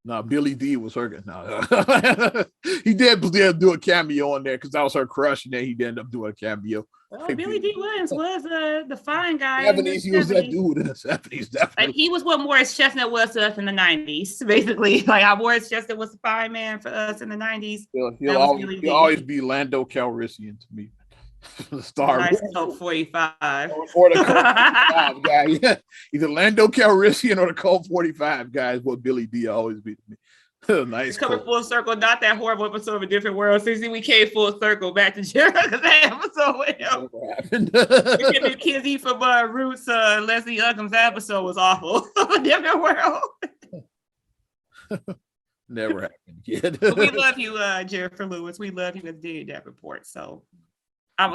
No, Billy D was her. No. He did do a cameo on there because that was her crush, and then he did end up doing a cameo. Oh, Billy D. Williams was the fine guy. 70s, he was that dude in the 70s, definitely. Like he was what Morris Chestnut was to us in the 90s, basically. Like how Morris Chestnut was the fine man for us in the 90s. He'll always be Lando Calrissian to me. The star. Nice Colt 45. Or the Colt 45 guy. Yeah. Either Lando Calrissian or the Colt 45 guy is what Billy D always be to me. Nice. Coming full circle, not that horrible episode of A Different World. See, we came full circle back to Jericho. That episode with him. What happened? Him and Kizzy from Roots, Leslie Uckham's episode was awful. A Different World. Never happened, kid. We love you, Jennifer Lewis. We love you as Diddy That Report. So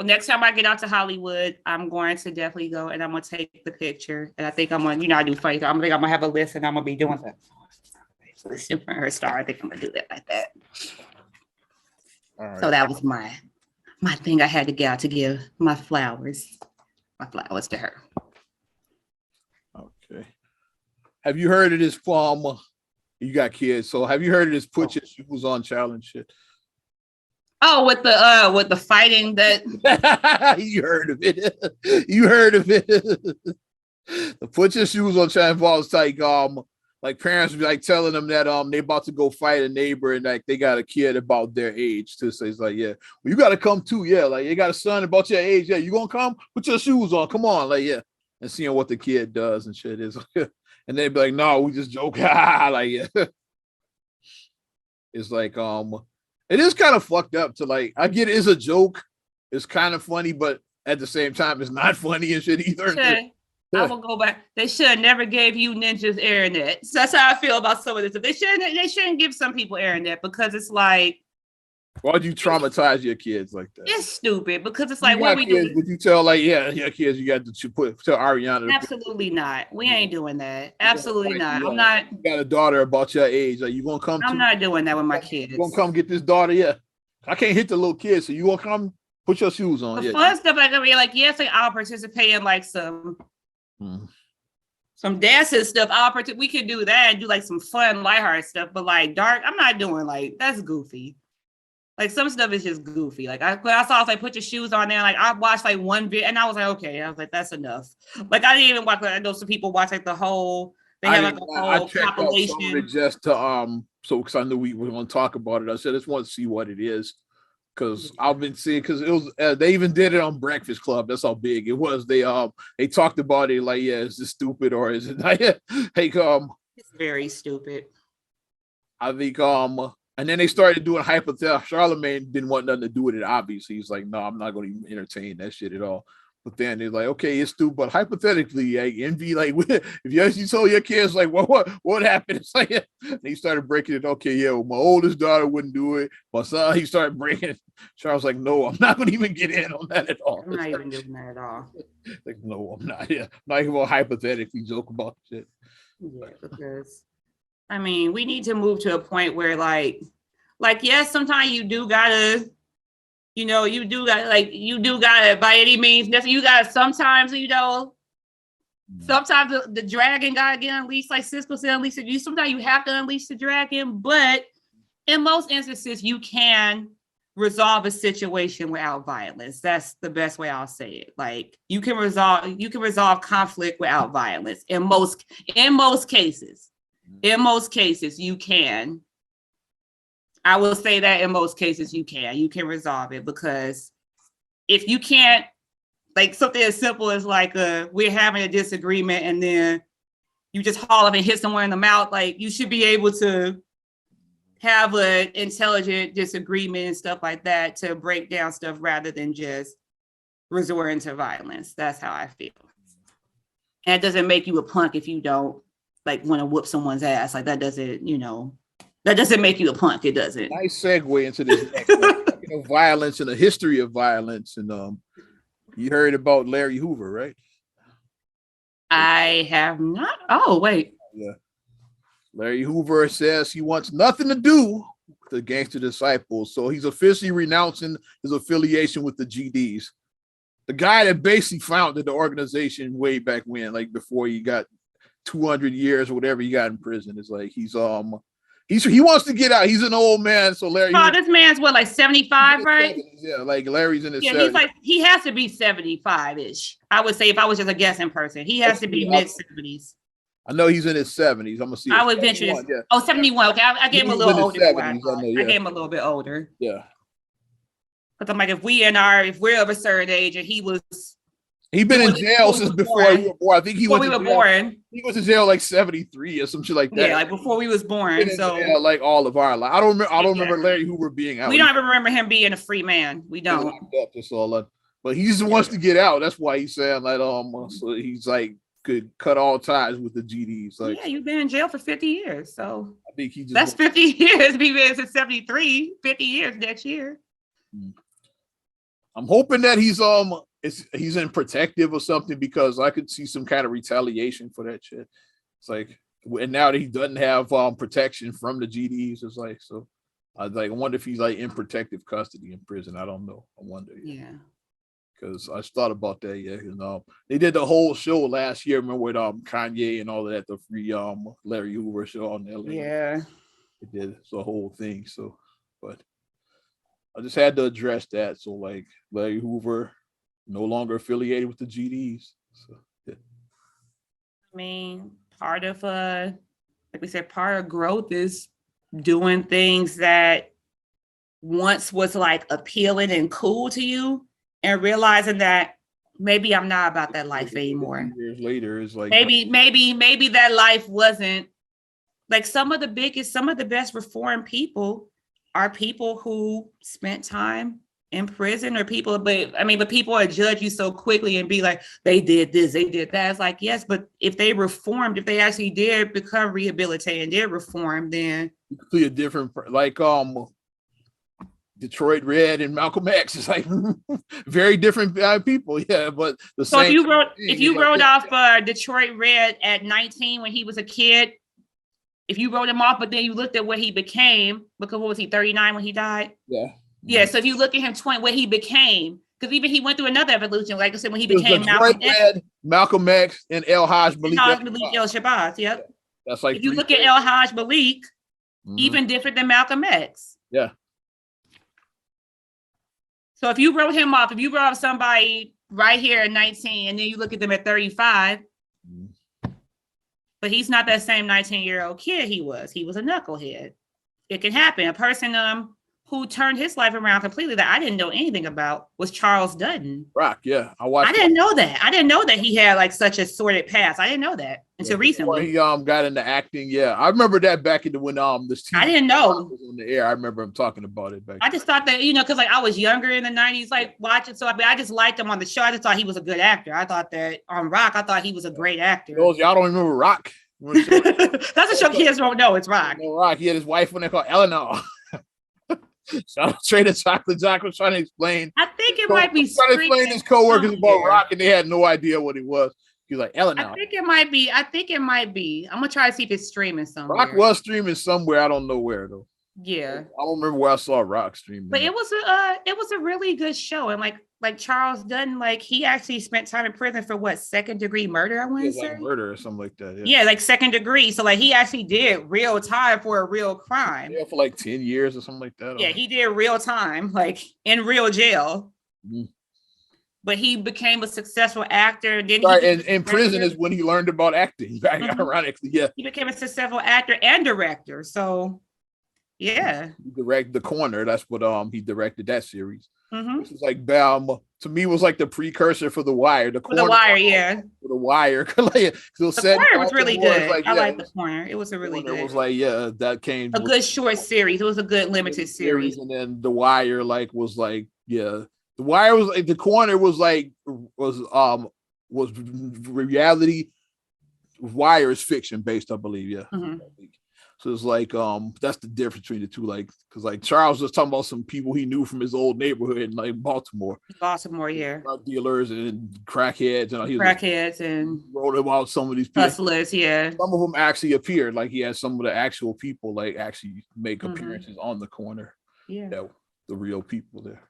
next time I get out to Hollywood, I'm going to definitely go and I'm going to take the picture. And I think I'm going to, I do funny. I'm going to have a list and I'm going to be doing that. Listen for her star. I think I'm going to do that like that. Right. So that was my thing I had to get out to give my flowers to her. Okay. Have you heard of this you got kids, so have you heard of this put your shoes on challenge shit? Oh, with the fighting that you heard of it. You heard of it. The put your shoes on challenge involves like parents be like telling them that they about to go fight a neighbor and like they got a kid about their age too. So it's like, yeah, well, you gotta come too. Yeah, like you got a son about your age. Yeah, you gonna come? Put your shoes on. Come on, like yeah. And seeing what the kid does and shit is. And they'd be like, no, we just joke. Like yeah. It's like it is kind of fucked up to like I get it's a joke. It's kind of funny, but at the same time, it's not funny and shit either. Sure. I will go back. They should have never gave you ninjas internet. So that's how I feel about some of this. They shouldn't give some people internet because it's like, why'd you traumatize your kids like that? It's stupid because it's like, what we do? Would you tell tell kids you got to tell Ariana? Absolutely not. We ain't doing that. Absolutely not. I'm not. You got a daughter about your age. Like you gonna come? I'm not doing that with my kids. You gonna come get this daughter? Yeah. I can't hit the little kid, so you gonna come put your shoes on? The fun stuff like I mean, like yes, like I'll participate in like some dancing stuff. We can do that and do like some fun, lighthearted stuff. But like dark, I'm not doing like that's goofy. Like some stuff is just goofy. Like I saw like put your shoes on there. Like I watched like one video and I was like, okay. I was like, that's enough. Like I didn't even watch. Like, I know some people watch like the whole. They have like a whole compilation. Just to so because I knew we were going to talk about it. I said I just want to see what it is. Because I've been seeing, because it was they even did it on Breakfast Club. That's how big it was. They talked about it like, yeah, is this stupid or is it not? Hey, it's very stupid. I think and then they started doing hypothetical. Charlemagne didn't want nothing to do with it. Obviously, he's like, no, I'm not going to even entertain that shit at all. But then they're like, okay, it's stupid. But hypothetically, like envy, like if you told your kids, like, what happened? It's like, he started breaking it. Okay, yeah, well, my oldest daughter wouldn't do it. My son, he started breaking it. Charles like, no, I'm not going to even get in on that at all. I'm not even doing that at all. Like, no, I'm not. Yeah, I'm not even going to hypothetically joke about shit. Yeah, because I mean, we need to move to a point where, like, yes, sometimes you do gotta. You do got by any means necessary. You got sometimes, Sometimes the dragon gotta get unleashed, like Cisco said, unleash it. Sometimes you have to unleash the dragon, but in most instances, you can resolve a situation without violence. That's the best way I'll say it. Like you can resolve conflict without violence. In most cases, you can. I will say that in most cases you can resolve it, because if you can't, like something as simple as like we're having a disagreement and then you just haul up and hit someone in the mouth, like you should be able to have an intelligent disagreement and stuff like that to break down stuff rather than just resorting to violence. That's how I feel. And it doesn't make you a punk if you don't like want to whoop someone's ass. Like that doesn't, that doesn't make you a punk. It doesn't. Nice segue into this next one. Violence and the history of violence. And you heard about Larry Hoover, right? I have not. Oh, wait. Yeah. Larry Hoover says he wants nothing to do with the Gangster Disciples. So he's officially renouncing his affiliation with the GDs. The guy that basically founded the organization way back when, like before he got 200 years or whatever he got in prison. It's like he wants to get out. He's an old man. So Larry. Oh, this man's what, like 75, right? 70s. Yeah, like Larry's in his 70s. He's like, he has to be 75-ish. I would say if I was just a guessing person, he has to be mid-70s. I know he's in his 70s. I'm gonna see. I would venture this. Yeah. Oh, 71. Okay, I gave him a little older. 70s, I gave him a little bit older. Yeah. Because I'm like, if we're of a certain age and he'd been in jail since before we were born. I think we were born. He was in jail like 73 or some shit like that. Yeah, like before we was born. So jail, like all of our life. I don't remember Larry Hoover being out. We don't even remember him being a free man. We don't. But he just wants to get out. That's why he's saying like so he's like could cut all ties with the GDs. Like, yeah, you've been in jail for 50 years. So I think he just that's 50 years. We've been since 73, 50 years next year. I'm hoping that he's in protective or something, because I could see some kind of retaliation for that shit. It's like, and now that he doesn't have protection from the GDs, it's like, so I wonder if he's like in protective custody in prison. I don't know. I wonder. Yeah. Because I thought about that, yeah. They did the whole show last year, remember, with Kanye and all of that, the free Larry Hoover show on LA. Yeah. They did the whole thing. So, but I just had to address that. So, like, Larry Hoover no longer affiliated with the GDs. So, yeah. I mean, part of like we said, part of growth is doing things that once was like appealing and cool to you, and realizing that maybe I'm not about that life anymore. Years later, it's like maybe that life wasn't like some of the best reformed people are people who spent time in prison, or people, but people are judge you so quickly and be like, they did this, they did that. It's like, yes, but if they reformed, if they actually did become rehabilitated and did reform, then completely different, like Detroit Red and Malcolm X is like very different people. Yeah, but the so same. If you wrote off Detroit Red at 19 when he was a kid, if you wrote him off, but then you looked at what he became, because what was he, 39 when he died? Yeah. Yeah. So if you look at him 20, what he became, because even he went through another evolution, like I said, when he became Malcolm X, and El Haj Malik. El Shabazz. Yep. That's like, if you look at El Haj Malik, even different than Malcolm X. Yeah. So if you wrote him off, if you wrote off somebody right here at 19, and then you look at them at 35, but he's not that same 19-year-old kid he was. He was a knucklehead. It can happen. A person who turned his life around completely that I didn't know anything about was Charles Dutton. Rock, yeah. I didn't know that. I didn't know that he had like such a sordid past. I didn't know that until recently. He got into acting. Yeah, I remember that back in when this TV I didn't know was on the air. I remember him talking about it back. I just thought that, because like I was younger in the 90s, like watching. So I just liked him on the show. I just thought he was a good actor. I thought that on Rock, I thought he was a great actor. Y'all don't remember Rock? That's a show kids don't know. It's Rock. Rock. He had his wife on there called Eleanor. So Trader Chocolate Jack was trying to explain. I think it might be trying to explain his coworkers about Rock, and they had no idea what he was. He was like, Eleanor. I think it might be. I'm gonna try to see if it's streaming somewhere. Rock was streaming somewhere. I don't know where though. Yeah. I don't remember where I saw Rock streaming. But it was a really good show. And like Charles Dunn, like he actually spent time in prison for what, second degree murder, I want to say? Like murder or something like that. Yeah, like second degree. So like he actually did real time for a real crime. Yeah, for like 10 years or something like that. Yeah, he did real time, like in real jail. Mm-hmm. But he became a successful actor. Then and in prison is when he learned about acting. Ironically, yeah. He became a successful actor and director. So yeah. He directed The Corner. That's what he directed that series. Mm-hmm. Which was like to me was like the precursor for The Wire. The Wire, yeah. For The Wire. The Corner was really good. I like The Corner. It was a really good. It was like, yeah, that came a good short series. It was a good limited series. And then The Wire was like, yeah. The Wire was like, The Corner was reality. Wire is fiction based, I believe. Yeah. Mm-hmm. So it's like that's the difference between the two. Like, because like Charles was talking about some people he knew from his old neighborhood in like Baltimore, yeah, drug dealers and crackheads and wrote about some of these people. Hustlers. Yeah, some of them actually appeared. Like he had some of the actual people like actually make appearances on The Corner. Yeah, the real people there.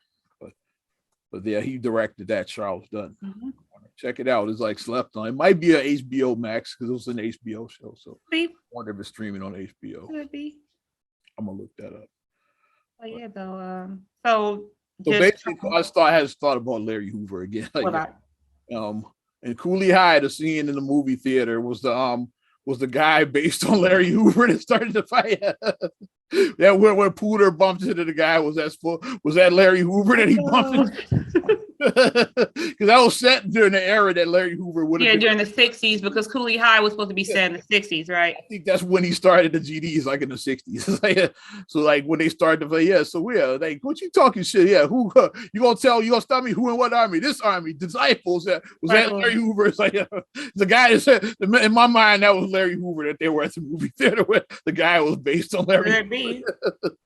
But yeah, he directed that. Charles Dunn. Mm-hmm. Check it out. It's like slept on. It might be a HBO Max because it was an HBO show. So I wonder if it's streaming on HBO. Could be. I'm gonna look that up. But yeah, though. So basically, I thought about Larry Hoover again. Like, and Cooley High, the scene in the movie theater was the guy based on Larry Hoover that started the fight. That when Pooter bumped into the guy was that Larry Hoover that he bumped into? Because that was set during the era that Larry Hoover would have been. During the 60s, because Cooley High was supposed to be set in the 60s, right? I think that's when he started the GDs, like in the 60s. So like when they started to play, so we're like, what you talking shit? Yeah, who you gonna stop me? Who and what army? This army, Disciples. That Larry Hoover? It's like the guy that said, in my mind, that was Larry Hoover that they were at the movie theater with. The guy was based on Larry.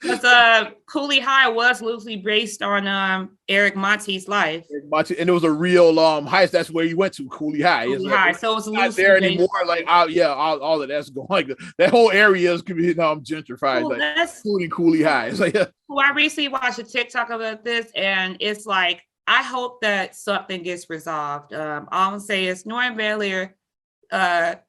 Because Cooley High was loosely based on Eric Monte's life. And it was a real heist. That's where he went to, Cooley High. Cooley High. So it's not there anymore. Like, all of that's going. Like that whole area is gentrified. Like, including Cooley High. It's like, Well, I recently watched a TikTok about this, and it's like, I hope that something gets resolved. All I'm gonna say is Norman Lear, great.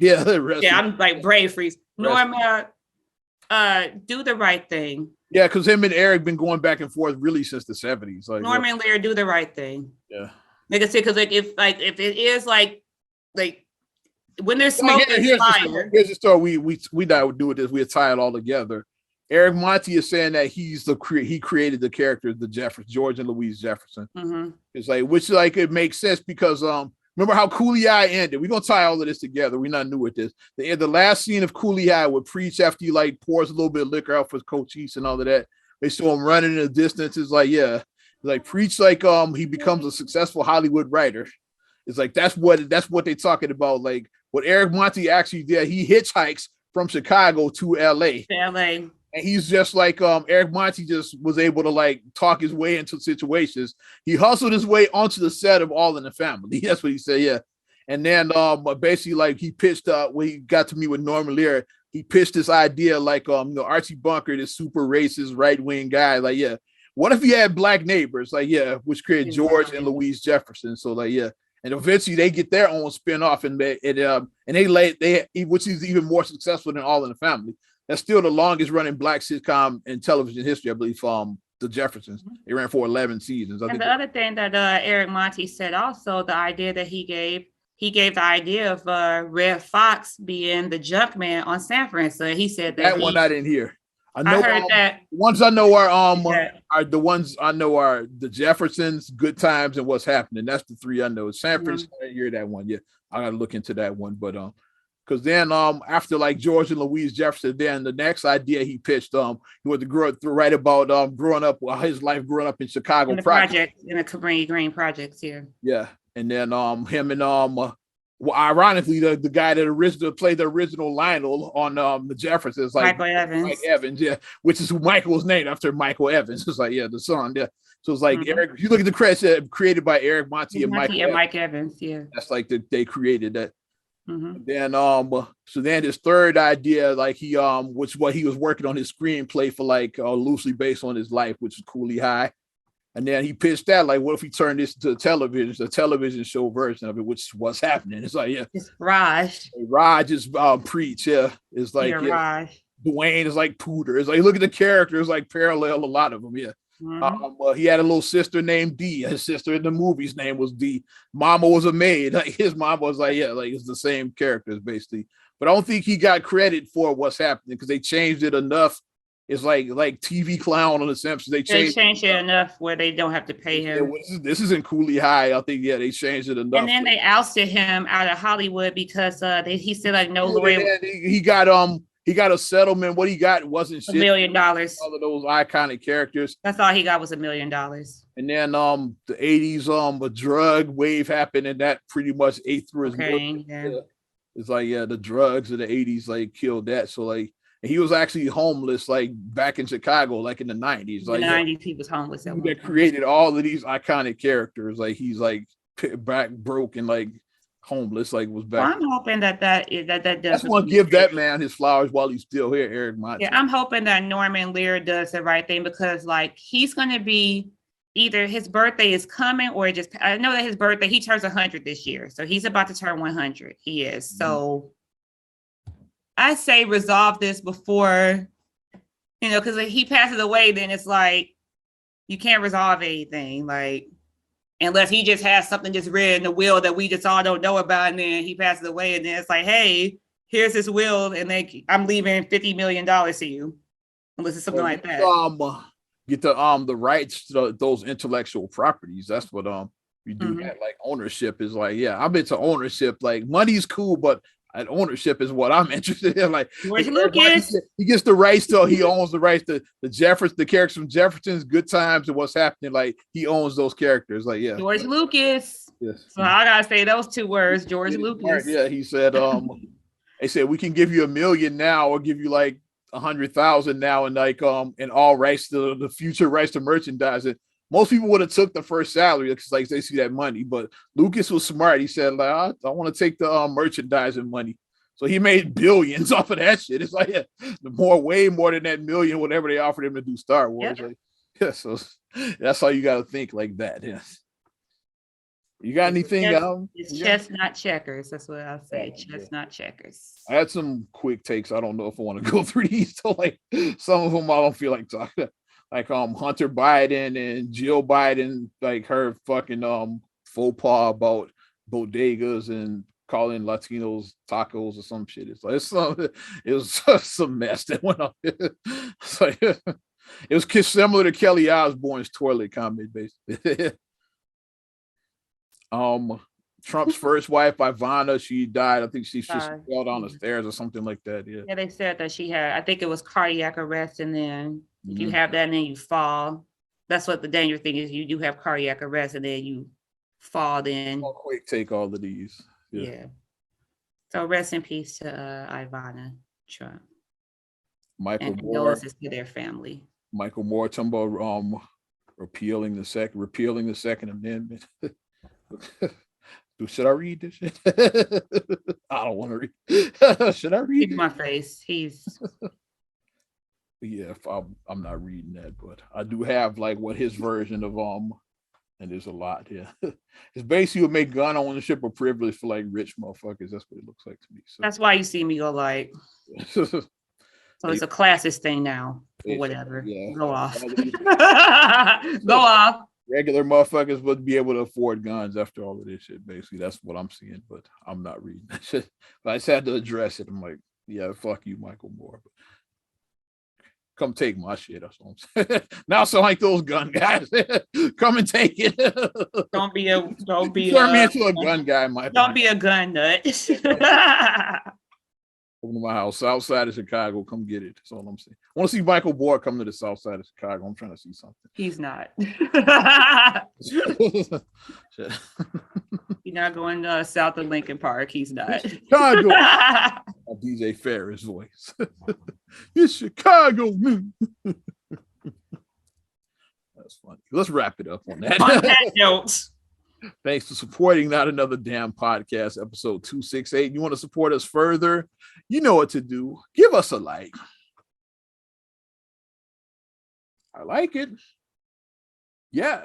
Yeah, I'm like brain freeze. Norman, do the right thing. Yeah, because him and Eric been going back and forth really since the 70s. Like Norman Lear, do the right thing. Yeah, like I said, because if it is like when there's smoke and fire. Here's the story. We not do with this. We tie it all together. Eric Monte is saying that he created the character, George and Louise Jefferson. Mm-hmm. It's like, which like it makes sense because remember how Cooley High ended? We're gonna tie all of this together. We're not new with this. The last scene of Cooley High would Preach after he like pours a little bit of liquor out for Cochise and all of that. They show him running in the distance. It's like, yeah, like Preach like he becomes a successful Hollywood writer. It's like that's what they're talking about. Like what Eric Monte actually did, he hitchhikes from Chicago to LA. And he's just like Eric Monte just was able to like talk his way into situations. He hustled his way onto the set of All in the Family. That's what he said. Yeah. And then basically like he pitched when he got to meet with Norman Lear, he pitched this idea like Archie Bunker, this super racist right-wing guy. Like, yeah, what if he had black neighbors? Like, yeah, which created George and Louise Jefferson. So like, yeah. And eventually they get their own spin-off and which is even more successful than All in the Family. That's still the longest running black sitcom in television history, I believe, the Jeffersons. They ran for 11 seasons. And the other thing that Eric Monte said also, the idea that he gave the idea of Red Fox being the junk man on Sanford. So he said that one I didn't hear. I heard that. The ones I know are the ones I know are the Jeffersons, Good Times, and What's Happening. That's the three I know. Sanford, I didn't hear that one. Yeah, I gotta look into that one. But because then after like George and Louise Jefferson, then the next idea he pitched, he was to write about growing up, his life growing up in Chicago. In the project, in the Cabrini Green projects here. Yeah, and then him and ironically, the guy that played the original Lionel on the Jeffersons, like Michael Evans. Mike Evans, yeah, which is who Michael was named after, Michael Evans. It's like, yeah, the son, yeah. So it's like Eric. If you look at the credits, created by Eric Monte and Mike Evans, yeah. That's like they created that. Then so then his third idea, like he which what he was working on his screenplay for, like loosely based on his life, which is Cooley High. And then he pitched that, like, what if we turn this into a television show version of it, which is what's happening. It's like, yeah, it's Raj. Raj is preach, yeah. It's like, yeah, Raj. Dwayne is like Pooter. It's like, look at the characters, like parallel a lot of them, yeah. He had a little sister named D. His sister in the movie's name was D. Mama was a maid. Like his mom was like, yeah, like it's the same characters basically. But I don't think he got credit for what's happening because they changed it enough. It's like TV clown on the Simpsons. They changed it enough where they don't have to pay him. Yeah, this isn't Cooley High. I think, yeah, they changed it enough. And then they ousted him out of Hollywood because he said like no lawyer. He got a settlement. What he got wasn't shit. $1 million. All of those iconic characters. That's all he got was $1 million. And then the 80s a drug wave happened and that pretty much ate through his brain. Yeah. It's like, yeah, the drugs of the 80s like killed that. So like he was actually homeless, like back in Chicago, like in the 90s. Like in the 90s, he was homeless. That created all of these iconic characters. Like he's like back broke and like homeless, like was back. Well, I'm hoping that does. I just want to give that man his flowers while he's still here, Eric Monty. Yeah, I'm hoping that Norman Lear does the right thing because like he's gonna be either his birthday is coming or just I know that his birthday he turns 100 this year, so he's about to turn 100. He is so. I say resolve this before, because if he passes away, then it's like you can't resolve anything, like unless he just has something just written in the will that we just all don't know about, and then he passes away, and then it's like, hey, here's his will, and I'm leaving $50 million to you, unless it's something like that. Get the rights to those intellectual properties. That's what you do. That like ownership is like, yeah, I'm into ownership. Like money's cool, but ownership is what I'm interested in. Like George Lucas, he gets the rights to. He owns the rights to the characters from Jefferson's, Good Times, and what's happening. Like he owns those characters. Like yeah, George Lucas. Yes. So I gotta say those two words, George Lucas. Yeah, he said. They said we can give you $1 million now, or give you like 100,000 now, and like and all rights to the future rights to merchandising. Most people would have took the first salary because like they see that money, but Lucas was smart. He said, like, I want to take the merchandising money. So he made billions off of that shit. It's like, yeah, way more than that million, whatever they offered him to do Star Wars. Yeah. Like, yeah, so that's how you got to think like that. Yeah. You got anything? It's chess, not checkers. That's what I'll say. Chess, not checkers. I had some quick takes. I don't know if I want to go through these. So like some of them I don't feel like talking. Like Hunter Biden and Jill Biden, like her fucking faux pas about bodegas and calling Latinos tacos or some shit. It's like it was some mess that went on. It's like it was similar to Kelly Osbourne's toilet comment, basically. Trump's first wife, Ivana, she died. I think she fell down the stairs or something like that. Yeah, they said that she had, I think it was cardiac arrest, and then if you have that and then you fall, that's what the dangerous thing is. You do have cardiac arrest and then you fall. Then I'll quick take all of these. Yeah. So rest in peace to Ivana Trump. Michael Moore. Condolences to their family. Michael Moore talking about repealing the Second Amendment. Should I read this shit? I don't want to read. Should I read? Keep my face. He's. Yeah, I'm not reading that, but I do have like what his version of and there's a lot. Yeah, it's basically would make gun ownership a privilege for like rich motherfuckers. That's what it looks like to me. So. That's why you see me go like. So it's a classist thing now, or whatever. Yeah. Go off. Go off. Regular motherfuckers would be able to afford guns after all of this shit. Basically, that's what I'm seeing, but I'm not reading that shit. But I just had to address it. I'm like, yeah, fuck you, Michael Moore. But come take my shit. That's what I'm saying. Now, so like those gun guys, come and take it. Don't be turn me into a gun guy, Mike. Don't be a gun nut. Come to my house, south side of Chicago. Come get it. That's all I'm saying. I want to see Michael Moore come to the south side of Chicago. I'm trying to see something. He's not. He's not going south of Lincoln Park. He's not. Chicago. DJ Ferris voice. It's Chicago. That's funny. Let's wrap it up on that. On that note. Thanks for supporting Not Another Damn Podcast, episode 268. You want to support us further? You know what to do. Give us a like. I like it. Yeah.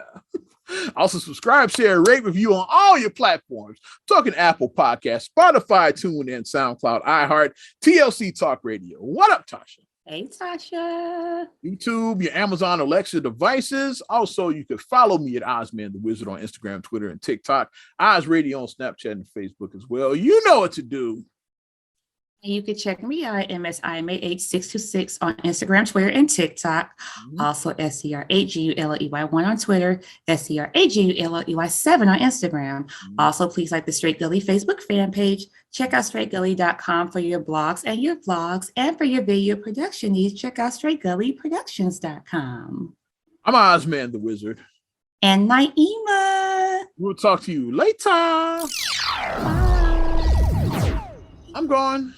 Also, subscribe, share, rate, review on all your platforms. Talking Apple Podcasts, Spotify, TuneIn, SoundCloud, iHeart, TLC Talk Radio. What up, Tasha? Hey, Tasha. YouTube, your Amazon Alexa devices. Also, you can follow me at Ozman the Wizard on Instagram, Twitter, and TikTok. Oz Radio on Snapchat and Facebook as well. You know what to do. You can check me out at MSIMA8626 on Instagram, Twitter, and TikTok. Also, SCR8GULLEY1 on Twitter, SCR8GULLEY7 on Instagram. Also, please like the Straight Gully Facebook fan page. Check out straightgully.com for your blogs and your vlogs. And for your video production needs, check out straightgullyproductions.com. I'm Ozman the Wizard. And Naima. We'll talk to you later. Bye. I'm gone.